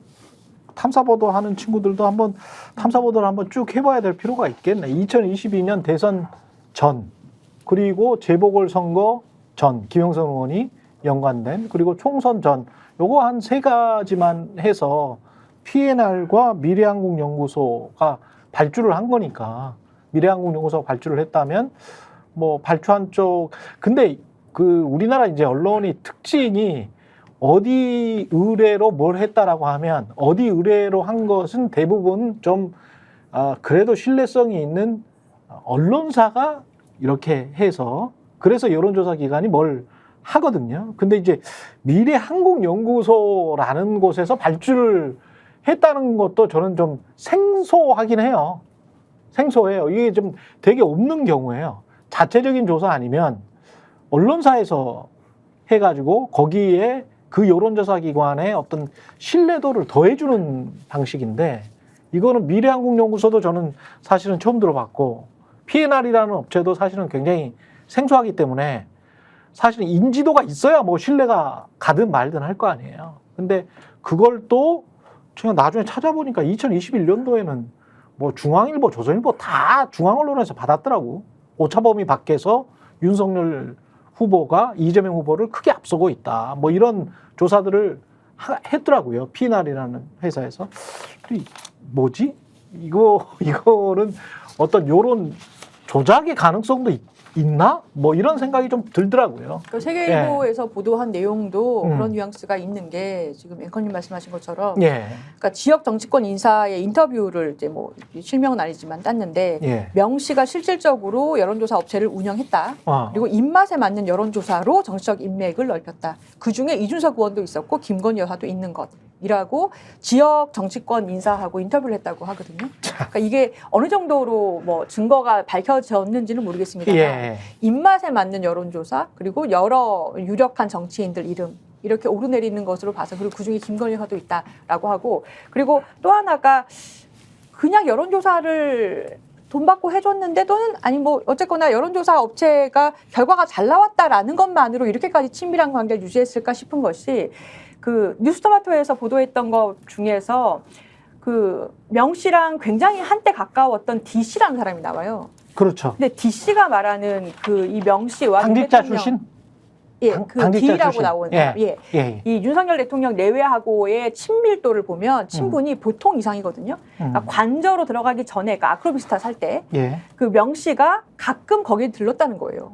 탐사보도 하는 친구들도 한번 탐사보도를 한번 쭉 해봐야 될 필요가 있겠네. 2022년 대선 전 그리고 재보궐선거 전 김영선 의원이 연관된 그리고 총선 전 요거 한 세 가지만 해서 P&R과 미래한국연구소가 발주를 한 거니까 미래한국연구소가 발주를 했다면 뭐 발주한 쪽 근데 그 우리나라 이제 언론이 특징이 어디 의뢰로 뭘 했다라고 하면 어디 의뢰로 한 것은 대부분 좀 그래도 신뢰성이 있는 언론사가 이렇게 해서 그래서 여론조사 기관이 뭘 하거든요. 근데 이제 미래한국연구소라는 곳에서 발주를 했다는 것도 저는 좀 생소하긴 해요. 생소해요. 이게 좀 되게 없는 경우예요. 자체적인 조사 아니면 언론사에서 해가지고 거기에 그 여론조사 기관의 어떤 신뢰도를 더해주는 방식인데 이거는 미래한국연구소도 저는 사실은 처음 들어봤고 P&R이라는 업체도 사실은 굉장히 생소하기 때문에 사실은 인지도가 있어야 뭐 신뢰가 가든 말든 할 거 아니에요. 근데 그걸 또 제가 나중에 찾아보니까 2021년도에는 뭐 중앙일보, 조선일보 다 중앙언론에서 받았더라고. 오차범위 밖에서 윤석열 후보가 이재명 후보를 크게 앞서고 있다. 뭐 이런 조사들을 했더라고요. P&R이라는 회사에서. 뭐지? 이거는 어떤 요런 조작의 가능성도 있나? 뭐 이런 생각이 좀 들더라고요. 세계일보에서 보도한 내용도 그런 뉘앙스가 있는 게 지금 앵커님 말씀하신 것처럼 예. 그러니까 지역 정치권 인사의 인터뷰를 이제 뭐 실명은 아니지만 땄는데 예. 명 씨가 실질적으로 여론조사 업체를 운영했다. 그리고 입맛에 맞는 여론조사로 정치적 인맥을 넓혔다. 그중에 이준석 의원도 있었고 김건희 여사도 있는 것이라고 지역 정치권 인사하고 인터뷰를 했다고 하거든요. 그러니까 이게 어느 정도로 뭐 증거가 밝혀졌는지는 모르겠습니다만 예. 입맛에 맞는 여론조사 그리고 여러 유력한 정치인들 이름 이렇게 오르내리는 것으로 봐서 그리고 그중에 김건희 여사도 있다라고 하고 그리고 또 하나가 그냥 여론조사를 돈 받고 해줬는데 또는 아니 뭐 어쨌거나 여론조사 업체가 결과가 잘 나왔다라는 것만으로 이렇게까지 친밀한 관계를 유지했을까 싶은 것이 그 뉴스토마토에서 보도했던 것 중에서 그 명 씨랑 굉장히 한때 가까웠던 D 씨라는 사람이 나와요. 그렇죠. 근데 D 씨가 말하는 그 이 명 씨와 당직자 출신? 예, 그 당직자 D라고 출신. 나오는 예. 사람. 예. 예. 이 윤석열 대통령 내외하고의 친밀도를 보면 친분이 보통 이상이거든요. 그러니까 관저로 들어가기 전에 그러니까 아크로비스타 살 때 그 예. 명 씨가 가끔 거기에 들렀다는 거예요.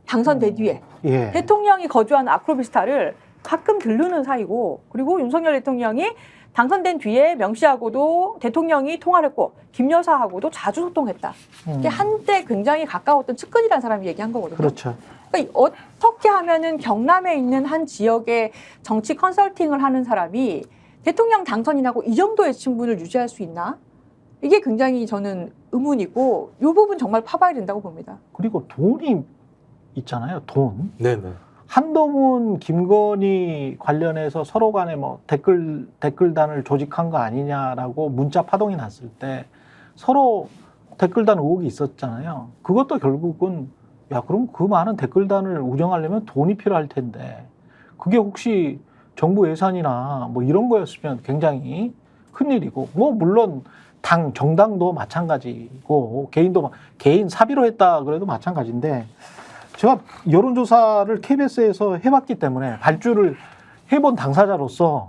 당선된 뒤에 예. 대통령이 거주하는 아크로비스타를 가끔 들르는 사이고 그리고 윤석열 대통령이 당선된 뒤에 명 씨하고도 대통령이 통화를 했고 김 여사하고도 자주 소통했다. 이게 한때 굉장히 가까웠던 측근이라는 사람이 얘기한 거거든요. 그렇죠. 그러니까 어떻게 하면은 경남에 있는 한 지역의 정치 컨설팅을 하는 사람이 대통령 당선인하고 이 정도의 친분을 유지할 수 있나? 이게 굉장히 저는 의문이고 이 부분 정말 파봐야 된다고 봅니다. 그리고 돈이 있잖아요. 돈. 네네. 한동훈, 김건희 관련해서 서로 간에 뭐 댓글단을 조직한 거 아니냐라고 문자 파동이 났을 때 서로 댓글단 의혹이 있었잖아요. 그것도 결국은 야, 그럼 그 많은 댓글단을 운영하려면 돈이 필요할 텐데 그게 혹시 정부 예산이나 뭐 이런 거였으면 굉장히 큰일이고 뭐 물론 정당도 마찬가지고 개인 사비로 했다 그래도 마찬가지인데 제가 여론조사를 KBS에서 해봤기 때문에 발주를 해본 당사자로서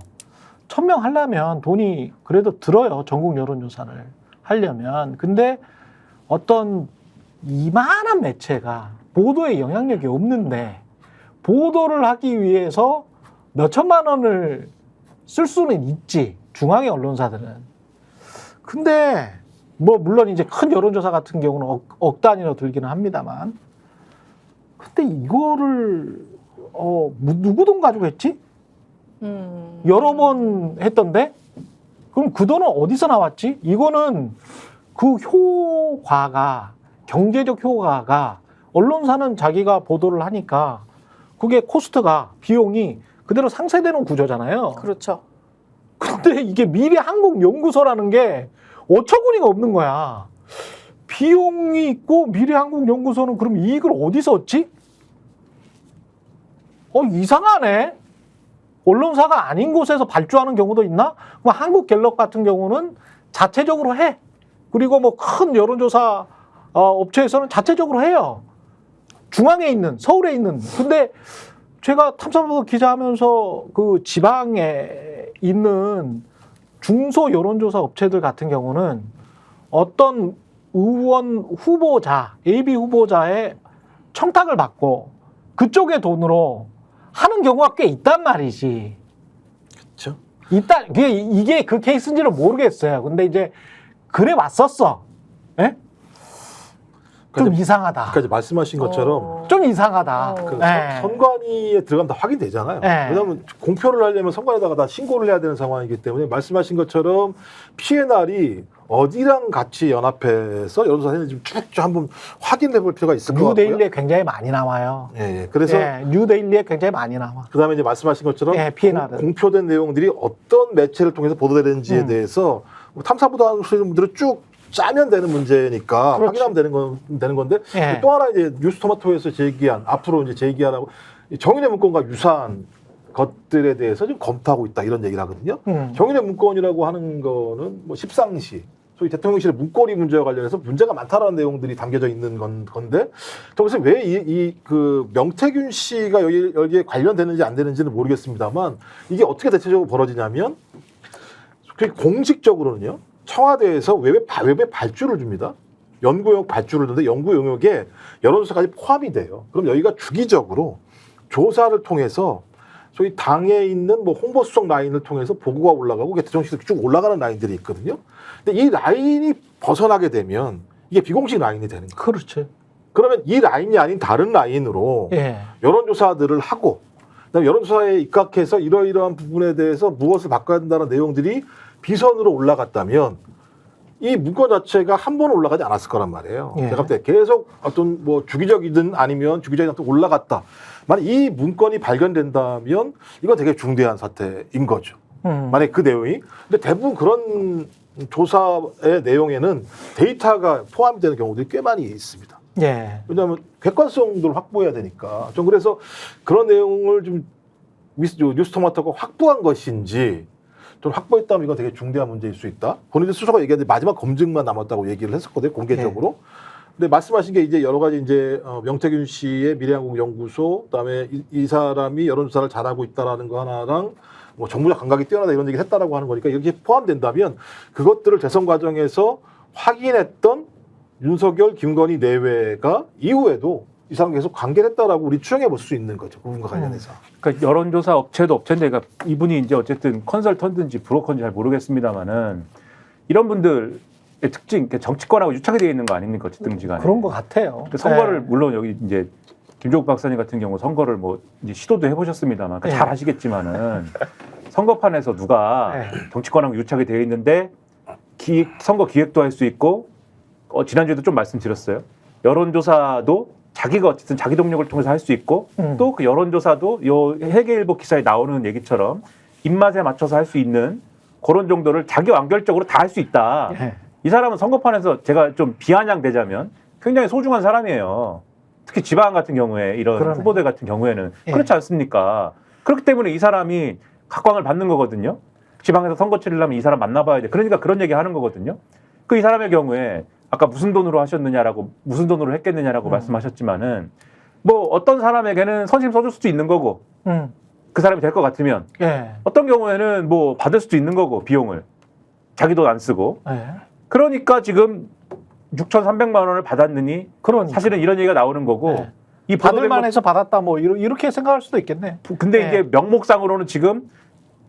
1000명 하려면 돈이 그래도 들어요. 전국 여론조사를 하려면. 근데 어떤 이만한 매체가 보도에 영향력이 없는데 보도를 하기 위해서 몇천만 원을 쓸 수는 있지. 중앙의 언론사들은. 근데 뭐 물론 이제 큰 여론조사 같은 경우는 억 단위로 들기는 합니다만 근데 이거를 누구 돈 가지고 했지? 여러 번 했던데? 그럼 그 돈은 어디서 나왔지? 이거는 그 효과가 경제적 효과가 언론사는 자기가 보도를 하니까 그게 코스트가 비용이 그대로 상쇄되는 구조잖아요. 그렇죠. 근데 이게 미래한국연구소라는 게 어처구니가 없는 거야. 비용이 있고 미래한국연구소는 그럼 이익을 어디서 얻지? 이상하네. 언론사가 아닌 곳에서 발주하는 경우도 있나? 그럼 한국갤럽 같은 경우는 자체적으로 해. 그리고 뭐 큰 여론조사 업체에서는 자체적으로 해요. 중앙에 있는, 서울에 있는. 근데 제가 탐사보도 기자하면서 그 지방에 있는 중소 여론조사 업체들 같은 경우는 어떤 의원 후보자, 예비 후보자의 청탁을 받고 그쪽의 돈으로 하는 경우가 꽤 있단 말이지. 그렇죠. 이게 그 케이스인지는 모르겠어요. 근데 이제 그래 왔었어. 예? 좀 이상하다. 아까 이제 말씀하신 것처럼 좀 이상하다. 그 예. 선관위에 들어가면 다 확인되잖아요. 네. 왜냐하면 공표를 하려면 선관위에다가 다 신고를 해야 되는 상황이기 때문에 말씀하신 것처럼 피해 날이 어디랑 같이 연합해서 여론조사 했는지 쭉 한번 확인해 볼 필요가 있을 것 같고요. 뉴데일리에 굉장히 많이 나와요. 예. 그래서 뉴데일리에 굉장히 많이 나와. 그다음에 이제 말씀하신 것처럼 피해 날은. 공표된 내용들이 어떤 매체를 통해서 보도되는지에 대해서 탐사보도 하시는 분들은 쭉 짜면 되는 문제니까 그렇지. 확인하면 되는 건데 예. 또 하나 이제 뉴스토마토에서 앞으로 이제 제기하라고 정인의 문건과 유사한 것들에 대해서 좀 검토하고 있다 이런 얘기를 하거든요. 정인의 문건이라고 하는 거는 뭐 십상시 소위 대통령실의 문고리 문제와 관련해서 문제가 많다라는 내용들이 담겨져 있는 건데 그래서 왜 그 명태균 씨가 여기에 관련되는지 안 되는지는 모르겠습니다만 이게 어떻게 대체적으로 벌어지냐면 공식적으로는요. 청와대에서 외배 발주를 줍니다. 연구용역 발주를 주는데 연구 용역에 여론조사까지 포함이 돼요. 그럼 여기가 주기적으로 조사를 통해서 소위 당에 있는 뭐 홍보수석 라인을 통해서 보고가 올라가고 대통령실에 쭉 올라가는 라인들이 있거든요. 근데 이 라인이 벗어나게 되면 이게 비공식 라인이 되는 거예요. 그렇지. 그러면 이 라인이 아닌 다른 라인으로 예. 여론조사들을 하고 그다음에 여론조사에 입각해서 이러이러한 부분에 대해서 무엇을 바꿔야 된다는 내용들이 비선으로 올라갔다면 이 문건 자체가 한 번은 올라가지 않았을 거란 말이에요. 예. 제가 볼 때 계속 어떤 뭐 주기적이든 아니면 주기적인 어떤 올라갔다. 만약 이 문건이 발견된다면 이건 되게 중대한 사태인 거죠. 만약 그 내용이. 근데 대부분 그런 조사의 내용에는 데이터가 포함이 되는 경우들이 꽤 많이 있습니다. 예. 왜냐하면 객관성도를 확보해야 되니까. 전 그래서 그런 내용을 좀 뉴스토마토가 확보한 것인지 좀 확보했다면 이건 되게 중대한 문제일 수 있다. 본인들 스스로가 얘기하는데 마지막 검증만 남았다고 얘기를 했었거든요. 공개적으로. 네. 근데 말씀하신 게 이제 여러 가지 이제 명태균 씨의 미래한국연구소 그다음에 이 사람이 여론조사를 잘하고 있다라는 거 하나랑 뭐 정무적 감각이 뛰어나다 이런 얘기를 했다라고 하는 거니까 여기에 포함된다면 그것들을 대선 과정에서 확인했던 윤석열, 김건희 내외가 이후에도 이 사람 계속 관계를 했다라고 우리 추정해 볼 수 있는 거죠. 그 부분과 관련해서. 그러니까 여론조사 업체도 업체인데, 그러니까 이분이 이제 어쨌든 컨설턴트인지 브로커인지 잘 모르겠습니다만은 이런 분들의 특징, 그러니까 정치권하고 유착이 되어 있는 거 아닙니까? 어쨌든 등지간에. 그런 것 같아요. 그러니까 선거를 네. 물론 여기 이제 김종국 박사님 같은 경우 선거를 뭐 이제 시도도 해보셨습니다만 그러니까 네. 잘 아시겠지만은 선거판에서 누가 네. 정치권하고 유착이 되어 있는데 선거 기획도 할 수 있고 지난주에도 좀 말씀드렸어요. 여론조사도 자기가 어쨌든 자기 동력을 통해서 할 수 있고 또 그 여론조사도 요 세계일보 기사에 나오는 얘기처럼 입맛에 맞춰서 할 수 있는 그런 정도를 자기 완결적으로 다 할 수 있다. 예. 이 사람은 선거판에서 제가 좀 비아냥되자면 굉장히 소중한 사람이에요. 특히 지방 같은 경우에 이런 그러네. 후보들 같은 경우에는 예. 그렇지 않습니까? 그렇기 때문에 이 사람이 각광을 받는 거거든요. 지방에서 선거 치르려면 이 사람 만나봐야 돼. 그러니까 그런 얘기 하는 거거든요. 그 이 사람의 경우에 아까 무슨 돈으로 하셨느냐라고 무슨 돈으로 했겠느냐라고 말씀하셨지만은 뭐 어떤 사람에게는 선심 써줄 수도 있는 거고 그 사람이 될 것 같으면 예. 어떤 경우에는 뭐 받을 수도 있는 거고 비용을 자기 돈 안 쓰고 예. 그러니까 지금 6,300만 원을 받았느니 그러니까. 사실은 이런 얘기가 나오는 거고 네. 이 받을 보도된 것- 만해서 받았다 뭐 이렇게 생각할 수도 있겠네. 근데 네. 이게 명목상으로는 지금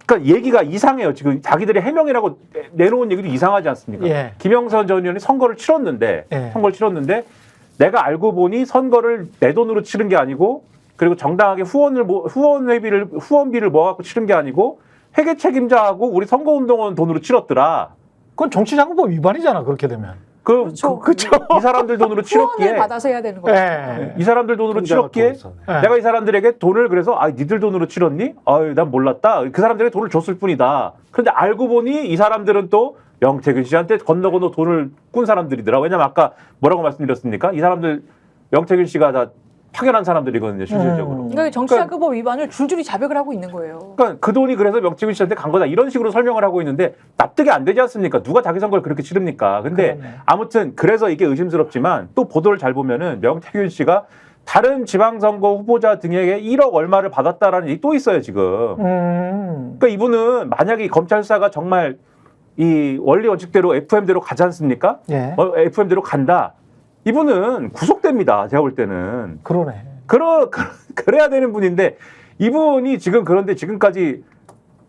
그러니까 얘기가 이상해요. 지금 자기들이 해명이라고 내놓은 얘기도 이상하지 않습니까? 예. 김영선 전 의원이 선거를 치렀는데 예. 내가 알고 보니 선거를 내 돈으로 치른 게 아니고 그리고 정당하게 후원비를 모아갖고 치른 게 아니고 회계 책임자하고 우리 선거운동원 돈으로 치렀더라. 그건 정치자금법 위반이잖아 그렇게 되면. 그렇죠. 이 사람들 돈으로 후원을 치렀기에 받아서 해야 되는 거죠. 예. 이 사람들 돈으로 치렀기에 예. 내가 이 사람들에게 돈을 그래서 니들 돈으로 치렀니? 난 몰랐다. 그 사람들에게 돈을 줬을 뿐이다. 그런데 알고 보니 이 사람들은 또 명태균 씨한테 건너 돈을 꾼 사람들이더라. 왜냐면 아까 뭐라고 말씀드렸습니까? 이 사람들 명태균 씨가 다 파견한 사람들이거든요, 실질적으로. 그러니까 정치자금법 위반을 줄줄이 자백을 하고 있는 거예요. 그러니까 그 돈이 그래서 명태균 씨한테 간 거다. 이런 식으로 설명을 하고 있는데 납득이 안 되지 않습니까? 누가 자기 선거를 그렇게 치릅니까? 근데 그러네. 아무튼 그래서 이게 의심스럽지만 또 보도를 잘 보면은 명태균 씨가 다른 지방선거 후보자 등에게 1억 얼마를 받았다라는 얘기 또 있어요, 지금. 그러니까 이분은 만약에 이 검찰 수사가 정말 이 원리 원칙대로 FM대로 가지 않습니까? 예. FM대로 간다. 이분은 구속됩니다. 제가 볼 때는. 그러네. 그래야 되는 분인데 이분이 지금 그런데 지금까지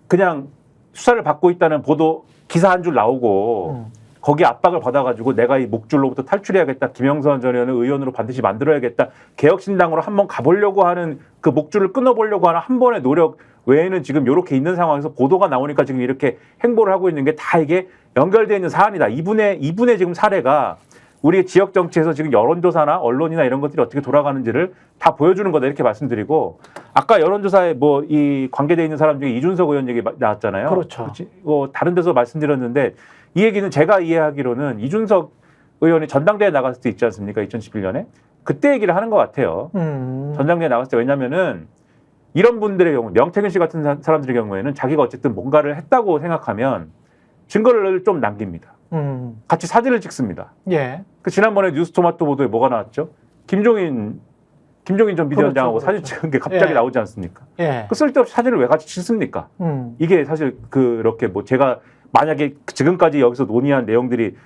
그냥 수사를 받고 있다는 보도 기사 한 줄 나오고 거기 압박을 받아가지고 내가 이 목줄로부터 탈출해야겠다. 김영선 전 의원을 의원으로 반드시 만들어야겠다. 개혁신당으로 한번 가보려고 하는 그 목줄을 끊어보려고 하는 한 번의 노력 외에는 지금 이렇게 있는 상황에서 보도가 나오니까 지금 이렇게 행보를 하고 있는 게 다 이게 연결되어 있는 사안이다. 이분의 지금 사례가 우리 지역 정치에서 지금 여론조사나 언론이나 이런 것들이 어떻게 돌아가는지를 다 보여주는 거다 이렇게 말씀드리고 아까 여론조사에 뭐 이 관계되어 있는 사람 중에 이준석 의원 얘기 나왔잖아요. 그렇죠. 다른 데서 말씀드렸는데 이 얘기는 제가 이해하기로는 이준석 의원이 전당대회 나갔을 때 있지 않습니까? 2011년에 그때 얘기를 하는 것 같아요. 전당대회 나갔을 때 왜냐면은 이런 분들의 경우 명태균 씨 같은 사람들의 경우에는 자기가 어쨌든 뭔가를 했다고 생각하면 증거를 좀 남깁니다. 같이 사진을 찍습니다. 예. 그 지난번에 뉴스토마토 보도에 뭐가 나왔죠? 김종인 전 비대위원장하고 그렇죠. 사진 찍은 게 갑자기 예. 나오지 않습니까? 예. 그 쓸데없이 사진을 왜 같이 찍습니까? 이게 사실 그렇게 뭐 제가 만약에 지금까지 여기서 논의한 내용들이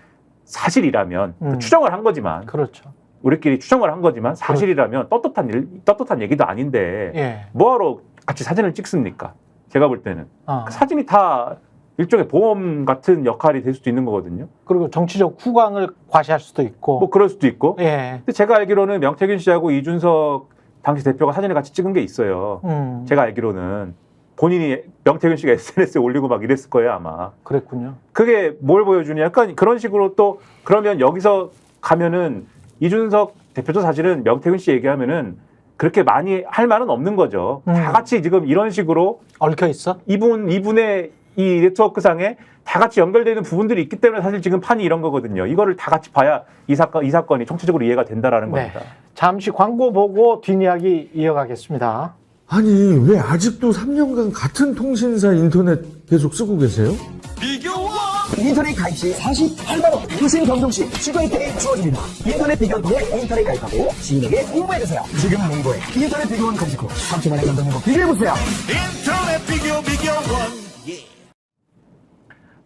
사실이라면 추정을 한 거지만 그렇죠. 우리끼리 추정을 한 거지만 사실이라면 떳떳한 얘기도 아닌데 예. 뭐하러 같이 사진을 찍습니까? 제가 볼 때는 그 사진이 다 일종의 보험 같은 역할이 될 수도 있는 거거든요. 그리고 정치적 후광을 과시할 수도 있고. 뭐 그럴 수도 있고. 예. 근데 제가 알기로는 명태균 씨하고 이준석 당시 대표가 사진을 같이 찍은 게 있어요. 제가 알기로는 본인이 명태균 씨가 SNS에 올리고 막 이랬을 거예요 아마. 그랬군요. 그게 뭘 보여주냐? 약간 그런 식으로 또 그러면 여기서 가면은 이준석 대표도 사실은 명태균 씨 얘기하면은 그렇게 많이 할 말은 없는 거죠. 다 같이 지금 이런 식으로 얽혀 있어? 이분의 이 네트워크상에 다 같이 연결되는 부분들이 있기 때문에 사실 지금 판이 이런 거거든요. 이거를 다 같이 봐야 이 사건이 총체적으로 이해가 된다라는 겁니다. 잠시 광고 보고 뒷이야기 이어가겠습니다. 아니 왜 아직도 3년간 같은 통신사 인터넷 계속 쓰고 계세요? 인터넷 가입 시 48만 원 무신 경동 시 추가 혜택이 주어집니다. 인터넷 비교원 통해 인터넷 가입하고 지인에게 홍보해주세요. 지금 홍보해 인터넷 비교원 검색 후 3초만에 경동 홍보 비교해보세요. 인터넷 비교원.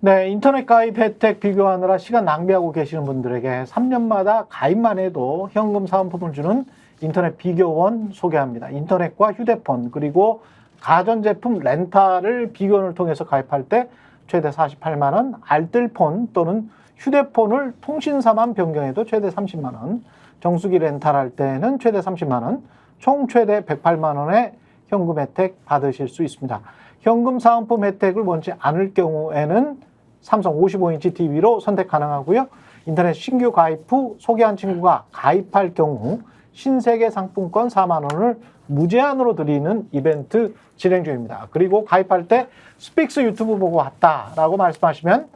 네, 인터넷 가입 혜택 비교하느라 시간 낭비하고 계시는 분들에게 3년마다 가입만 해도 현금 사은품을 주는 인터넷 비교원 소개합니다. 인터넷과 휴대폰 그리고 가전제품 렌탈을 비교원을 통해서 가입할 때 최대 48만 원, 알뜰폰 또는 휴대폰을 통신사만 변경해도 최대 30만 원, 정수기 렌탈할 때는 최대 30만 원, 총 최대 108만 원의 현금 혜택 받으실 수 있습니다. 현금 사은품 혜택을 원치 않을 경우에는 삼성 55인치 TV로 선택 가능하고요. 인터넷 신규 가입 후 소개한 친구가 가입할 경우 신세계 상품권 4만 원을 무제한으로 드리는 이벤트 진행 중입니다. 그리고 가입할 때 스픽스 유튜브 보고 왔다라고 말씀하시면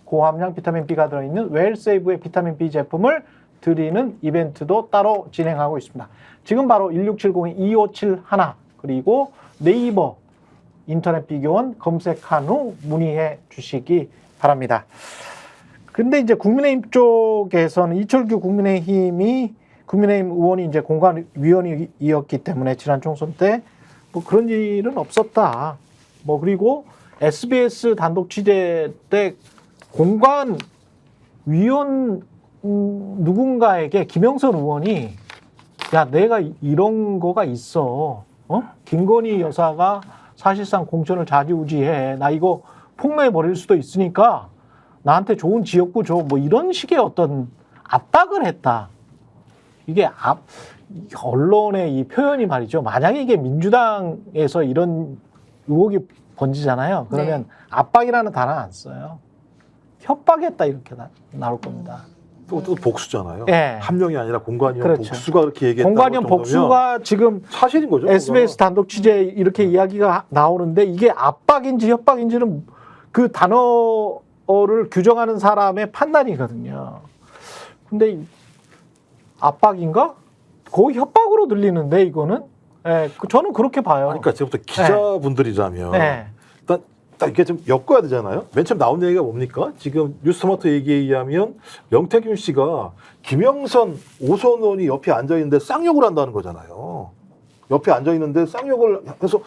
고함량 비타민 B가 들어있는 웰세이브의 비타민 B 제품을 드리는 이벤트도 따로 진행하고 있습니다. 지금 바로 1670-2571 그리고 네이버 인터넷 비교원 검색한 후 문의해 주시기 바랍니다. 근데 이제 국민의힘 쪽에서는 이철규 국민의힘 의원이 이제 공관위원이었기 때문에 지난 총선 때 뭐 그런 일은 없었다. 뭐 그리고 SBS 단독 취재 때 공관위원 누군가에게 김영선 의원이 야 내가 이런 거가 있어. 김건희 여사가 사실상 공천을 좌지우지해. 나 이거 폭로해 버릴 수도 있으니까 나한테 좋은 지역구 줘. 뭐 이런 식의 어떤 압박을 했다. 이게 언론의 이 표현이 말이죠. 만약에 이게 민주당에서 이런 의혹이 번지잖아요. 그러면 네. 압박이라는 단어 안 써요. 협박했다 이렇게 나올 겁니다. 또 복수잖아요. 네. 함령이 아니라 공관위원 그렇죠. 복수가 그렇게 얘기했다고 공관위원 복수가 지금 사실인 거죠. SBS 단독 취재 이렇게 이야기가 나오는데 이게 압박인지 협박인지는 그 단어를 규정하는 사람의 판단이거든요. 근데 압박인가? 거의 협박으로 들리는데 이거는 저는 그렇게 봐요. 그러니까 지금부터 기자분들이라면 네. 일단 딱 이게 좀 엮어야 되잖아요. 맨 처음 나온 얘기가 뭡니까? 지금 뉴스토마토 얘기에 의하면 명태균 씨가 김영선, 오선 의원이 옆에 앉아 있는데 쌍욕을 한다는 거잖아요. 옆에 앉아 있는데 쌍욕을 해서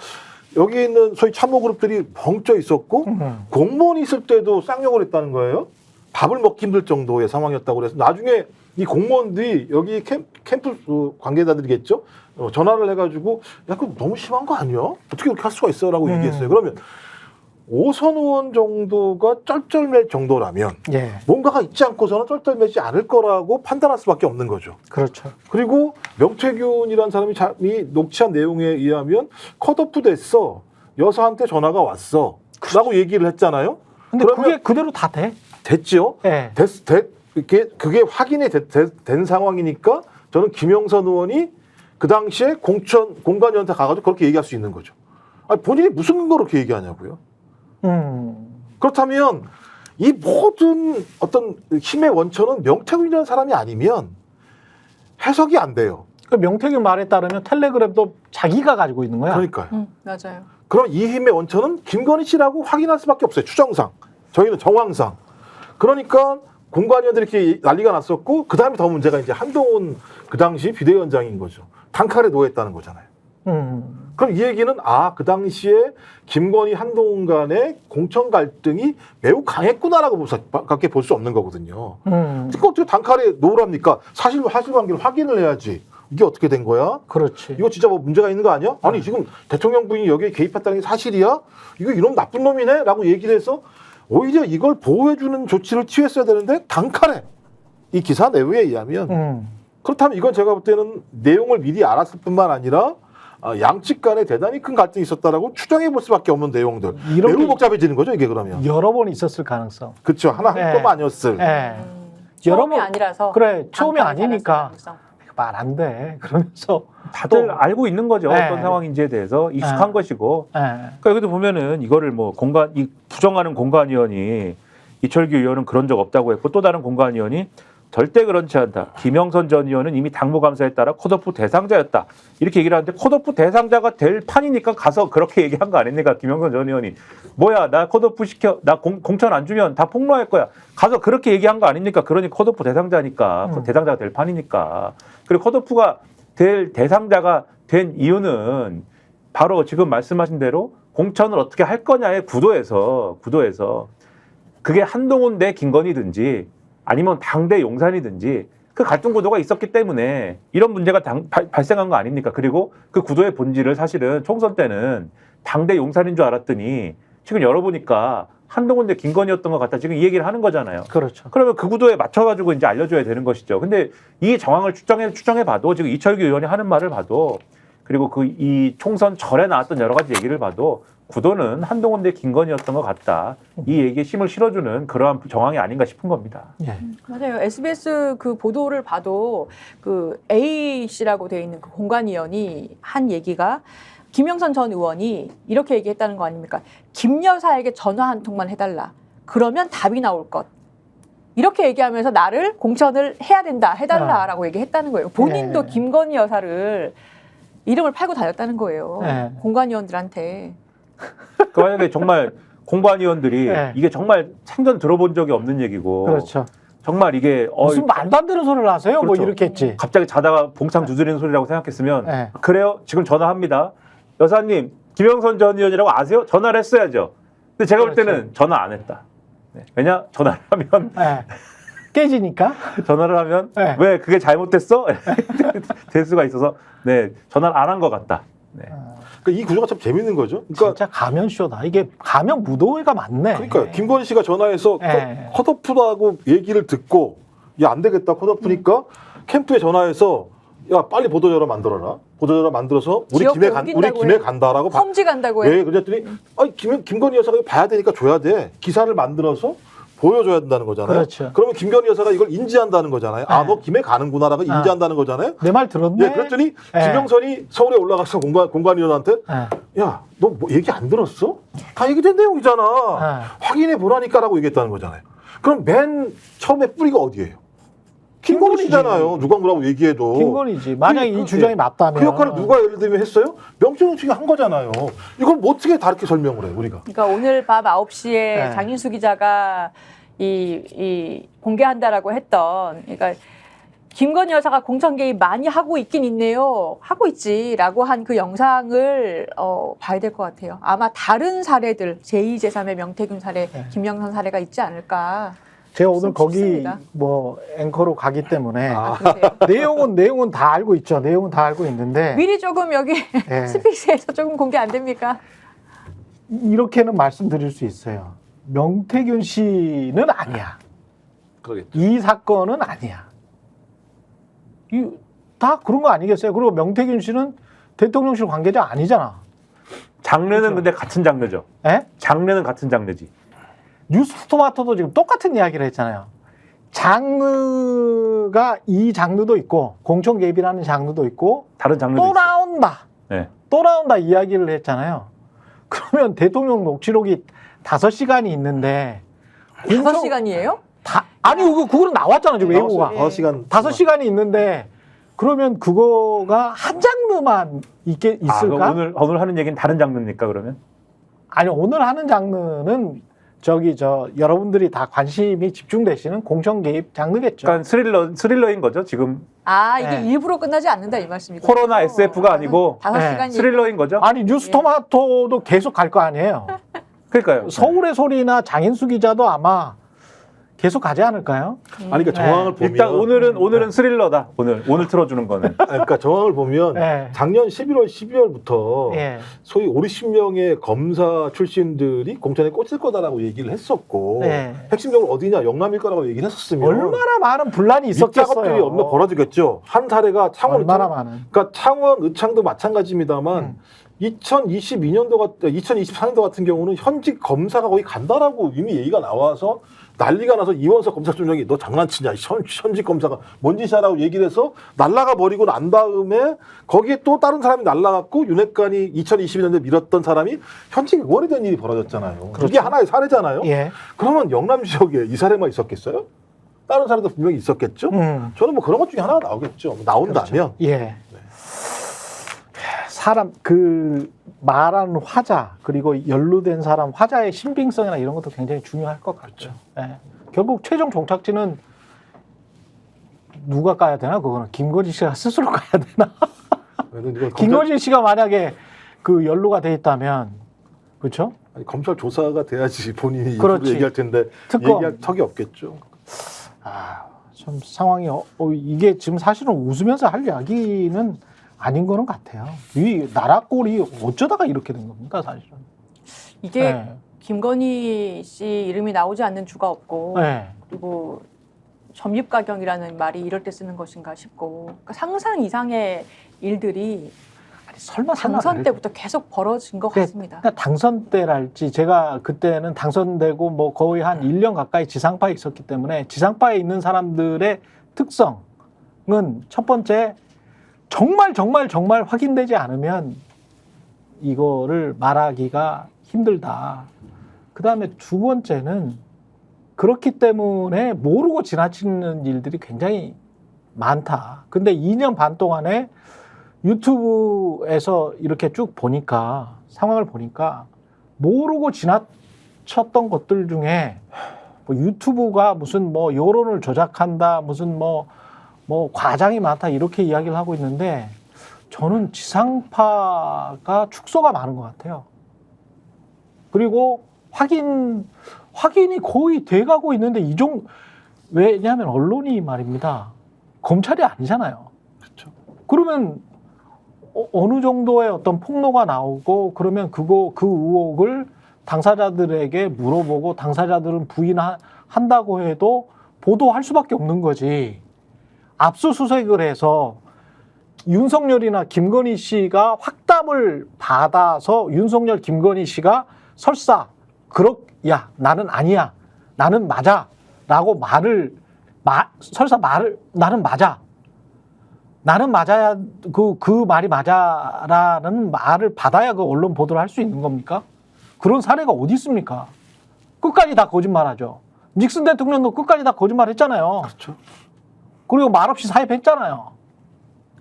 여기 있는 소위 참모 그룹들이 벙쪄 있었고 공무원이 있을 때도 쌍욕을 했다는 거예요. 밥을 먹기 힘들 정도의 상황이었다고 그래서 나중에 이 공무원들이 여기 캠프 관계자들이겠죠. 전화를 해가지고 야 그거 너무 심한 거 아니야? 어떻게 그렇게 할 수가 있어라고 얘기했어요. 그러면 오선 의원 정도가 쩔쩔맬 정도라면 예, 뭔가가 있지 않고서는 쩔쩔매지 않을 거라고 판단할 수밖에 없는 거죠. 그렇죠. 그리고 명태균이라는 사람이 녹취한 내용에 의하면 컷오프 됐어. 여사한테 전화가 왔어. 라고 얘기를 했잖아요. 근데 그러면 그게 그대로 다 돼. 됐죠. 예. 그게 확인이 된 상황이니까 저는 김영선 의원이 그 당시에 공관위원한테 가가지고 그렇게 얘기할 수 있는 거죠. 아니, 본인이 무슨 근거로 그렇게 얘기하냐고요. 그렇다면 이 모든 어떤 힘의 원천은 명태균이라는 사람이 아니면 해석이 안 돼요. 그 명태균 말에 따르면 텔레그램도 자기가 가지고 있는 거야. 그러니까요. 맞아요. 그럼 이 힘의 원천은 김건희 씨라고 확인할 수밖에 없어요. 추정상. 저희는 정황상. 그러니까 공관위원들이 이렇게 난리가 났었고 그 다음에 더 문제가 이제 한동훈 그 당시 비대위원장인 거죠. 단칼에 놓였다는 거잖아요. 그럼 이 얘기는 그 당시에 김건희 한동훈 간의 공천 갈등이 매우 강했구나라고 밖에 볼 수 없는 거거든요. 그러니까 어떻게 단칼에 놓으랍니까? 사실관계를 확인을 해야지. 이게 어떻게 된 거야? 그렇지. 이거 진짜 뭐 문제가 있는 거 아니야? 아니 지금 대통령 부인이 여기에 개입했다는 게 사실이야? 이거 이놈 나쁜 놈이네? 라고 얘기를 해서 오히려 이걸 보호해주는 조치를 취했어야 되는데 단칼에 이 기사 내용에 의하면 그렇다면 이건 제가 볼 때는 내용을 미리 알았을 뿐만 아니라 양측 간에 대단히 큰 갈등이 있었다라고 추정해 볼 수밖에 없는 내용들. 매우 복잡해지는 거죠 이게 그러면. 여러 번 있었을 가능성. 그렇죠. 한 건만 아니었을. 처음이 아니라서. 그래 처음이 단칼에 아니니까 잘랐을 가능성. 말 안 돼. 그러면서 다들 또- 알고 있는 거죠. 네. 어떤 상황인지에 대해서 익숙한 네. 것이고. 예. 그러니까 여기도 보면은 이거를 뭐 부정하는 공관위원이 이철규 의원은 그런 적 없다고 했고 또 다른 공관위원이 절대 그렇지 않다. 김영선 전 의원은 이미 당무감사에 따라 컷오프 대상자였다. 이렇게 얘기를 하는데 컷오프 대상자가 될 판이니까 가서 그렇게 얘기한 거 아닙니까? 김영선 전 의원이. 뭐야 나 컷오프 시켜. 나 공천 안 주면 다 폭로할 거야. 가서 그렇게 얘기한 거 아닙니까? 그러니 컷오프 대상자니까. 대상자가 될 판이니까. 그리고 컷오프가 될 대상자가 된 이유는 바로 지금 말씀하신 대로 공천을 어떻게 할 거냐의 구도에서 그게 한동훈 대 김건희든지 아니면 당대 용산이든지 그 갈등 구도가 있었기 때문에 이런 문제가 발생한 거 아닙니까? 그리고 그 구도의 본질을 사실은 총선 때는 당대 용산인 줄 알았더니 지금 열어보니까 한동훈 대 김건희였던 것 같다. 지금 이 얘기를 하는 거잖아요. 그렇죠. 그러면 그 구도에 맞춰가지고 이제 알려줘야 되는 것이죠. 근데 이 정황을 추정해봐도 지금 이철규 의원이 하는 말을 봐도 그리고 이 총선 전에 나왔던 여러 가지 얘기를 봐도 구도는 한동훈 대 김건희였던 것 같다. 이 얘기에 힘을 실어주는 그러한 정황이 아닌가 싶은 겁니다. 예. 맞아요. SBS 그 보도를 봐도 그 A 씨라고 되어 있는 그 공관위원이 한 얘기가 김영선 전 의원이 이렇게 얘기했다는 거 아닙니까? 김 여사에게 전화 한 통만 해달라. 그러면 답이 나올 것. 이렇게 얘기하면서 나를 공천을 해야 된다, 해달라라고 얘기했다는 거예요. 본인도 예. 김건희 여사를 이름을 팔고 다녔다는 거예요. 예. 공관위원들한테. 그 만약에 정말 공관위원들이 네. 이게 정말 생전 들어본 적이 없는 얘기고 그렇죠. 정말 이게 무슨 말도 안 되는 소리를 하세요? 그렇죠. 뭐 이렇게 했지. 갑자기 자다가 봉창 두드리는 소리라고 생각했으면 네. 그래요? 지금 전화합니다. 여사님 김영선 전 의원이라고 아세요? 전화를 했어야죠. 근데 제가 볼 그렇죠. 때는 전화 안 했다. 네. 왜냐? 전화를 하면 예. 깨지니까. 전화를 하면 네. 왜 그게 잘못됐어? 될 수가 있어서 네 전화를 안 한 것 같다. 네. 그러니까 이 구조가 참 재밌는 거죠. 그러니까 진짜 가면쇼다. 이게 가면 무도회가 많네. 그러니까 김건희 씨가 전화해서 네. 컷오프라고 얘기를 듣고 야 안 되겠다 컷오프니까 캠프에 전화해서 야 빨리 보도자료 만들어라. 보도자료 만들어서 우리 기업 김에 옮긴다고 김에 해. 간다라고 험지 간다고 해. 왜 그랬더니 아니 김건희 여사가 이거 봐야 되니까 줘야 돼. 기사를 만들어서 보여줘야 된다는 거잖아요. 그렇죠. 그러면 김건희 여사가 이걸 인지한다는 거잖아요. 아, 네. 너 김에 가는구나라고 인지한다는 거잖아요. 내 말 들었네. 예, 그랬더니 네. 김영선이 서울에 올라가서 공관위원한테 예. 야, 너 뭐 얘기 안 들었어? 다 얘기된 내용이잖아. 네. 확인해 보라니까라고 얘기했다는 거잖아요. 그럼 맨 처음에 뿌리가 어디예요? 김건희 김건희지. 씨잖아요. 누가 뭐라고 얘기해도. 김건희지. 만약에 이 주장이 맞다면. 그 역할을 누가 예를 들면 했어요? 명태균 한 거잖아요. 이걸 뭐 어떻게 다르게 설명을 해, 우리가? 그러니까 오늘 밤 9시에 네. 장인수 기자가 이 공개한다라고 했던, 그러니까 김건희 여사가 공천 개입 많이 하고 있긴 있네요. 하고 있지라고 한 그 영상을 봐야 될 것 같아요. 아마 다른 사례들, 제2, 제3의 명태균 사례, 네. 김영선 사례가 있지 않을까. 제가 오늘 거기 싶습니다. 뭐 앵커로 가기 때문에 그러세요? 내용은 다 알고 있죠. 내용은 다 알고 있는데 미리 조금 여기 예. 스픽스에서 조금 공개 안 됩니까? 이렇게는 말씀드릴 수 있어요. 명태균 씨는 아니야. 그러겠죠. 이 사건은 아니야. 다 그런 거 아니겠어요? 그리고 명태균 씨는 대통령실 관계자 아니잖아. 장르는 그렇죠. 근데 같은 장르죠. 예? 장르는 같은 장르지. 뉴스토마토도 지금 똑같은 이야기를 했잖아요. 장르가 이 장르도 있고 공천 개입이라는 장르도 있고 다른 장르도 또 있어요. 나온다. 네. 또 나온다 이야기를 했잖아요. 그러면 대통령 녹취록이 5시간이 있는데 5시간이에요? 아니 그거는 나왔잖아 지금 외고가. 5시간. 5시간이 있는데 그러면 그거가 한 장르만 있을까? 그럼 오늘 하는 얘기는 다른 장르입니까 그러면? 아니 오늘 하는 장르는 여러분들이 다 관심이 집중되시는 공천 개입 장르겠죠. 그러니까 스릴러인 거죠 지금. 아, 이게 네. 일부러 끝나지 않는다 이 말씀이고. 코로나 SF가 아니고 5시간 스릴러인 거죠. 아니 뉴스토마토도 계속 갈 거 아니에요. 그러니까요. 서울의 소리나 장인수 기자도 아마 계속 가지 않을까요? 아니, 그러니까 정황을 보면. 일단 오늘은 스릴러다. 오늘 틀어주는 거는. 그러니까 정황을 보면 네. 작년 11월, 12월부터 예. 소위 5, 60명의 검사 출신들이 공천에 꽂힐 거다라고 얘기를 했었고 네. 핵심적으로 어디냐 영남일 거라고 얘기를 했었으면 얼마나 많은 분란이 작업들이 있었겠어요. 없나 벌어지겠죠. 한 사례가 창원 얼마나 의창, 많은. 그러니까 창원 의창도 마찬가지입니다만 2024년도 같은 경우는 현직 검사가 거의 간다라고 이미 얘기가 나와서 난리가 나서 이원석 검찰총장이 너 장난치냐 현직 검사가 뭔 짓이야라고 얘기를 해서 날라가 버리고 난 다음에 거기에 또 다른 사람이 날라갔고 윤핵관이 2022년도에 밀었던 사람이 현직 의원이 된 일이 벌어졌잖아요. 이게 하나의 사례잖아요. 예. 그러면 영남 지역에 이 사례만 있었겠어요? 다른 사례도 분명히 있었겠죠. 저는 뭐 그런 것 중에 하나가 나오겠죠. 나온다면. 예. 사람 말하는 화자 그리고 연루된 사람 화자의 신빙성이나 이런 것도 굉장히 중요할 것 같죠. 예. 결국 최종 종착지는 누가 까야 되나? 그거는 김건희 씨가 스스로 까야 되나? 김건희 씨가 만약에 그 연루가 돼 있다면 그렇죠? 아니, 검찰 조사가 돼야지 본인이 입으로 그렇지. 얘기할 텐데 특검. 얘기할 턱이 없겠죠. 참 상황이 이게 지금 사실은 웃으면서 할 이야기는 아닌 거는 같아요. 이 나라 꼴이 어쩌다가 이렇게 된 겁니까 사실은? 이게 네. 김건희 씨 이름이 나오지 않는 주가 없고 네. 그리고 점입가경이라는 말이 이럴 때 쓰는 것인가 싶고 그러니까 상상 이상의 일들이 설마 당선 때부터 계속 벌어진 것 같습니다. 그러니까 당선 때랄지 제가 그때는 당선되고 뭐 거의 한 1년 가까이 지상파에 있었기 때문에 지상파에 있는 사람들의 특성은 첫 번째 정말 확인되지 않으면 이거를 말하기가 힘들다. 그다음에 두 번째는 그렇기 때문에 모르고 지나치는 일들이 굉장히 많다. 근데 2년 반 동안에 유튜브에서 이렇게 쭉 보니까 상황을 보니까 모르고 지나쳤던 것들 중에 뭐 유튜브가 무슨 뭐 여론을 조작한다, 무슨 뭐 과장이 많다 이렇게 이야기를 하고 있는데 저는 지상파가 축소가 많은 것 같아요. 그리고 확인이 거의 돼가고 있는데 왜냐하면 언론이 말입니다. 검찰이 아니잖아요. 그렇죠. 그러면 어느 정도의 어떤 폭로가 나오고 그러면 그 의혹을 당사자들에게 물어보고 당사자들은 부인한다고 해도 보도할 수밖에 없는 거지. 압수수색을 해서 윤석열이나 김건희 씨가 확답을 받아서 윤석열, 김건희 씨가 설사 야 나는 아니야, 나는 맞아라고 나는 맞아야 그 말이 맞아라는 말을 받아야 그 언론 보도를 할 수 있는 겁니까? 그런 사례가 어디 있습니까? 끝까지 다 거짓말하죠. 닉슨 대통령도 끝까지 다 거짓말했잖아요. 그렇죠. 그리고 말없이 사입했잖아요.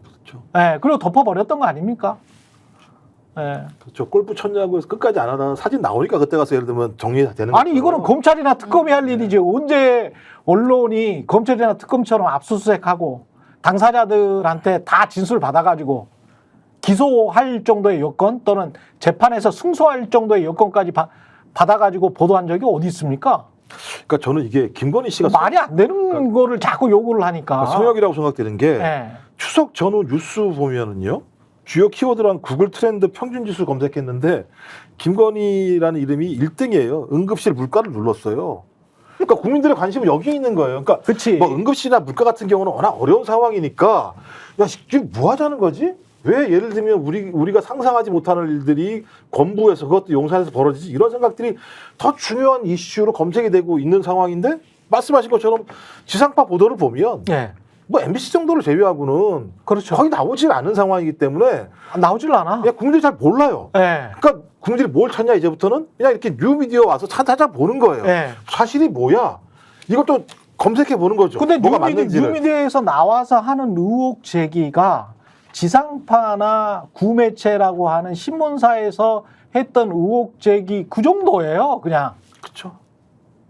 그렇죠. 네, 그리고 덮어버렸던 거 아닙니까? 네. 그렇죠. 골프 쳤냐고 해서 끝까지 안 하다가 사진 나오니까 그때 가서 예를 들면 정리가 되는 거죠. 아니 이거는 검찰이나 특검이 할 일이지. 언제 언론이 검찰이나 특검처럼 압수수색하고 당사자들한테 다 진술 받아가지고 기소할 정도의 여건 또는 재판에서 승소할 정도의 여건까지 받아가지고 보도한 적이 어디 있습니까? 그러니까 저는 이게 김건희 씨가 말이 안 되는 거를 자꾸 요구를 하니까. 성역이라고 생각되는 게 네. 추석 전후 뉴스 보면은요. 주요 키워드랑 구글 트렌드 평균 지수 검색했는데 김건희라는 이름이 1등이에요. 응급실 물가를 눌렀어요. 그러니까 국민들의 관심은 여기에 있는 거예요. 그러니까 그치. 뭐 응급실이나 물가 같은 경우는 워낙 어려운 상황이니까 야 지금 뭐 하자는 거지? 왜 예를 들면 우리가 상상하지 못하는 일들이 권부에서 그것도 용산에서 벌어지지 이런 생각들이 더 중요한 이슈로 검색이 되고 있는 상황인데 말씀하신 것처럼 지상파 보도를 보면 네. 뭐 MBC 정도를 제외하고는 그렇죠. 거의 나오질 않은 상황이기 때문에 나오질 않아. 그냥 국민들이 잘 몰라요. 네. 그러니까 국민들이 뭘 찾냐 이제부터는 그냥 이렇게 뉴미디어 와서 찾아보는 거예요. 네. 사실이 뭐야? 이것도 검색해 보는 거죠. 근데 뭐가 맞는지를. 뉴미디어에서 나와서 하는 의혹 제기가 지상파나 구매체라고 하는 신문사에서 했던 의혹 제기 그 정도예요. 그냥. 그렇죠.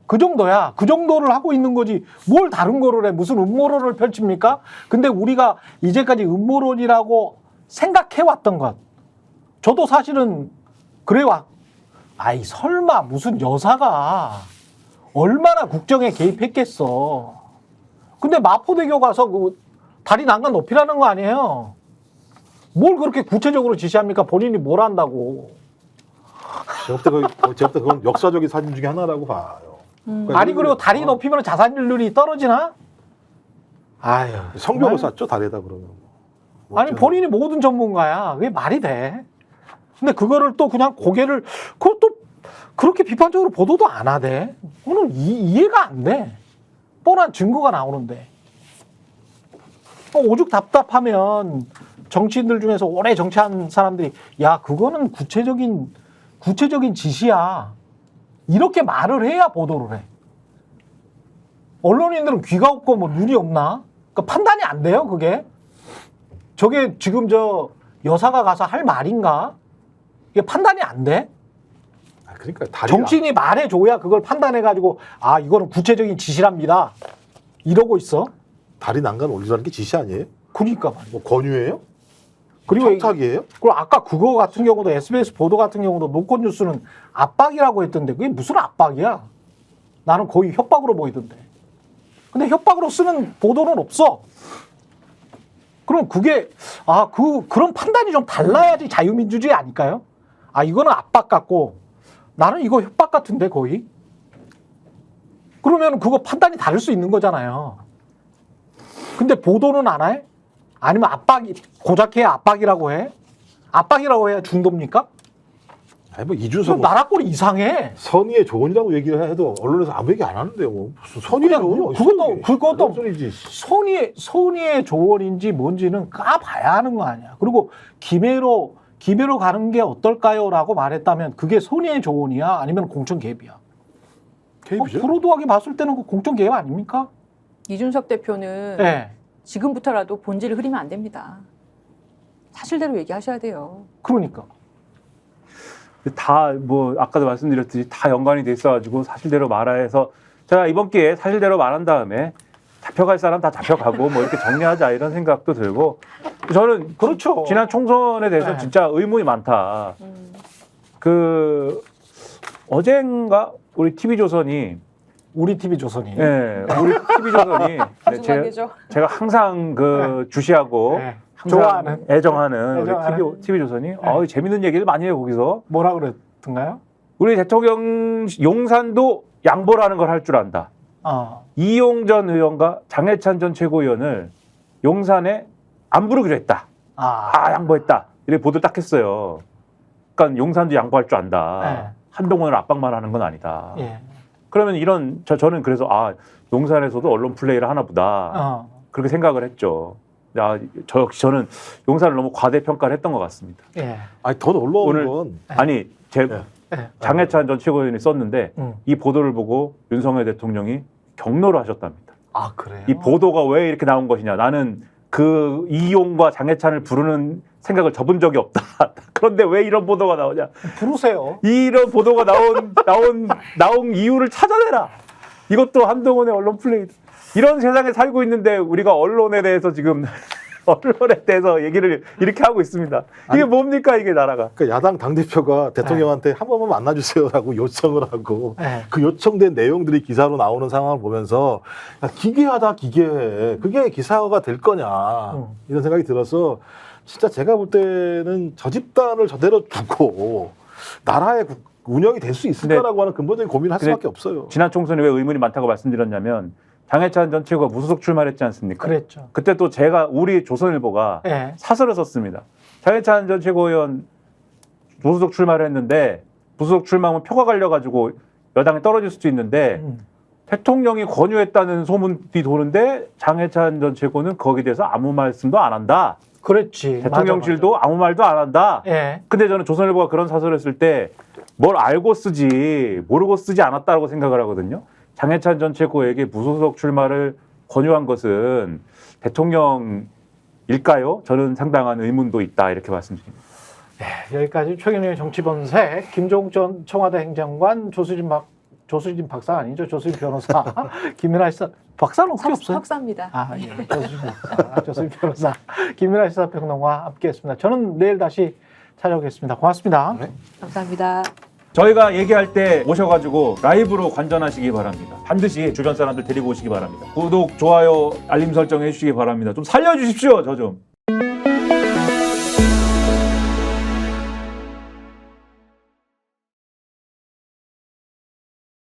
그 정도야. 그 정도를 하고 있는 거지. 뭘 다른 거를 해. 무슨 음모론을 펼칩니까? 근데 우리가 이제까지 음모론이라고 생각해왔던 것. 저도 사실은 그래와. 아이 설마 무슨 여사가 얼마나 국정에 개입했겠어. 근데 마포대교 가서 그 다리 난간 높이라는 거 아니에요. 뭘 그렇게 구체적으로 지시합니까? 본인이 뭘 한다고. 제가 그건 역사적인 사진 중에 하나라고 봐요. 그러니까 아니 그리고 다리 높이면 자살률이 떨어지나? 아유 성벽을 정말. 쌓죠 다리에다 그러면. 아니 본인이 모든 전문가야. 그게 말이 돼. 근데 그거를 또 그냥 고개를 그것도 그렇게 비판적으로 보도도 안 하대. 그거는 이해가 안 돼. 뻔한 증거가 나오는데. 오죽 답답하면 정치인들 중에서 오래 정치한 사람들이 야 그거는 구체적인 지시야. 이렇게 말을 해야 보도를 해. 언론인들은 귀가 없고 뭐 눈이 없나? 그러니까 판단이 안 돼요, 그게. 저게 지금 저 여사가 가서 할 말인가? 이게 판단이 안 돼? 그러니까 다리 정치인이 말해줘야 그걸 판단해가지고 아 이거는 구체적인 지시랍니다. 이러고 있어. 다리 난간 올리라는 게 지시 아니에요? 그러니까 말이야. 뭐 권유예요? 그리고 청탁이에요? 그리고 아까 그거 같은 경우도 SBS 보도 같은 경우도 노컷 뉴스는 압박이라고 했던데 그게 무슨 압박이야? 나는 거의 협박으로 보이던데. 근데 협박으로 쓰는 보도는 없어. 그럼 그게 그런 판단이 좀 달라야지 자유민주주의 아닐까요? 아 이거는 압박 같고 나는 이거 협박 같은데 거의. 그러면 그거 판단이 다를 수 있는 거잖아요. 근데 보도는 안 해? 아니면 압박이 고작해야 압박이라고 해? 압박이라고 해야 중도입니까? 아니 뭐 그 이준석 나라꼴이 이상해. 선의의 조언이라고 얘기를 해도 언론에서 아무 얘기 안 하는데요. 뭐 무슨 선의의 조언이 어디 있어, 그것도 소리지. 손의의 조언인지 뭔지는 까봐야 하는 거 아니야. 그리고 김해로 가는 게 어떨까요라고 말했다면 그게 손의의 조언이야, 아니면 공천 개입이야. 개입이죠. 프로도하게 봤을 때는 그 공천 개입 아닙니까? 이준석 대표는 네. 지금부터라도 본질을 흐리면 안 됩니다. 사실대로 얘기하셔야 돼요. 그러니까. 다 뭐 아까도 말씀드렸듯이 다 연관이 돼 있어가지고 사실대로 말해서 제가 이번 기회에 사실대로 말한 다음에 잡혀갈 사람 다 잡혀가고 뭐 이렇게 정리하자 이런 생각도 들고 저는 그렇죠. 지난 총선에 대해서 네. 진짜 의문이 많다. 그 어젠가 우리 TV조선이 우리 TV 조선이. 예, 우리 TV조선이 무슨 관계죠? 제가 항상 그 주시하고 네. 항상 좋아하는. 애정하는 애정하는. 우리 TV조선이 재밌는 얘기를 많이 해요 거기서. 뭐라 그랬던가요? 우리 대통령 용산도 양보라는 걸 할 줄 안다. 이용전 의원과 장해찬 전 최고위원을 용산에 안 부르기로 했다. 양보했다. 이렇게 보도 딱 했어요. 그러니까 용산도 양보할 줄 안다. 네. 한동훈을 압박만 하는 건 아니다. 예. 그러면 이런 저는 그래서 용산에서도 언론 플레이를 하나 보다. 그렇게 생각을 했죠. 저 역시 저는 용산을 너무 과대평가를 했던 것 같습니다. 예. 아니 더 놀라운 오늘 건 아니 장해찬 전 최고위원이 썼는데 이 보도를 보고 윤석열 대통령이 격노를 하셨답니다. 아, 그래요? 이 보도가 왜 이렇게 나온 것이냐. 나는 그 이용과 장해찬을 부르는 생각을 접은 적이 없다. 그런데 왜 이런 보도가 나오냐. 부르세요. 이런 보도가 나온 이유를 찾아내라. 이것도 한동훈의 언론 플레이. 이런 세상에 살고 있는데 우리가 언론에 대해서 지금 언론에 대해서 얘기를 이렇게 하고 있습니다. 이게 뭡니까 이게 나라가. 그러니까 야당 당대표가 대통령한테 한 번만 만나주세요라고 요청을 하고 네. 그 요청된 내용들이 기사로 나오는 상황을 보면서 야, 기괴하다 기괴해. 그게 기사가 될 거냐 이런 생각이 들어서 진짜 제가 볼 때는 저 집단을 저대로 두고 나라의 운영이 될 수 있을까라고 하는 근본적인 고민을 할 수밖에 없어요. 지난 총선에 왜 의문이 많다고 말씀드렸냐면 장해찬 전 최고가 무소속 출마했지 않습니까? 그랬죠. 그때 또 제가 우리 조선일보가 예. 사설을 썼습니다. 장해찬 전 최고위원 무소속 출마를 했는데 무소속 출마하면 표가 갈려가지고 여당에 떨어질 수도 있는데 대통령이 권유했다는 소문이 도는데 장해찬 전 최고는 거기에 대해서 아무 말씀도 안 한다. 그렇지. 대통령실도 맞아. 아무 말도 안 한다. 예. 근데 저는 조선일보가 그런 사설을 쓸 때 뭘 알고 쓰지 모르고 쓰지 않았다고 생각을 하거든요. 장해찬 전 최고에게 무소속 출마를 권유한 것은 대통령일까요? 저는 상당한 의문도 있다 이렇게 말씀드립니다. 여기까지 최경영의 정치본색 김종욱 전 청와대 행정관 조수진 박사 아니죠? 조수진 변호사 김민아 시사 박사는 혹시 없어요? 석사입니다. 예. 조수진 박사, 조수진 변호사 김민아 시사평론가 함께했습니다. 저는 내일 다시 찾아오겠습니다. 고맙습니다. 네. 감사합니다. 저희가 얘기할 때 오셔가지고 라이브로 관전하시기 바랍니다. 반드시 주변 사람들 데리고 오시기 바랍니다. 구독, 좋아요, 알림 설정 해주시기 바랍니다. 좀 살려주십시오, 저 좀.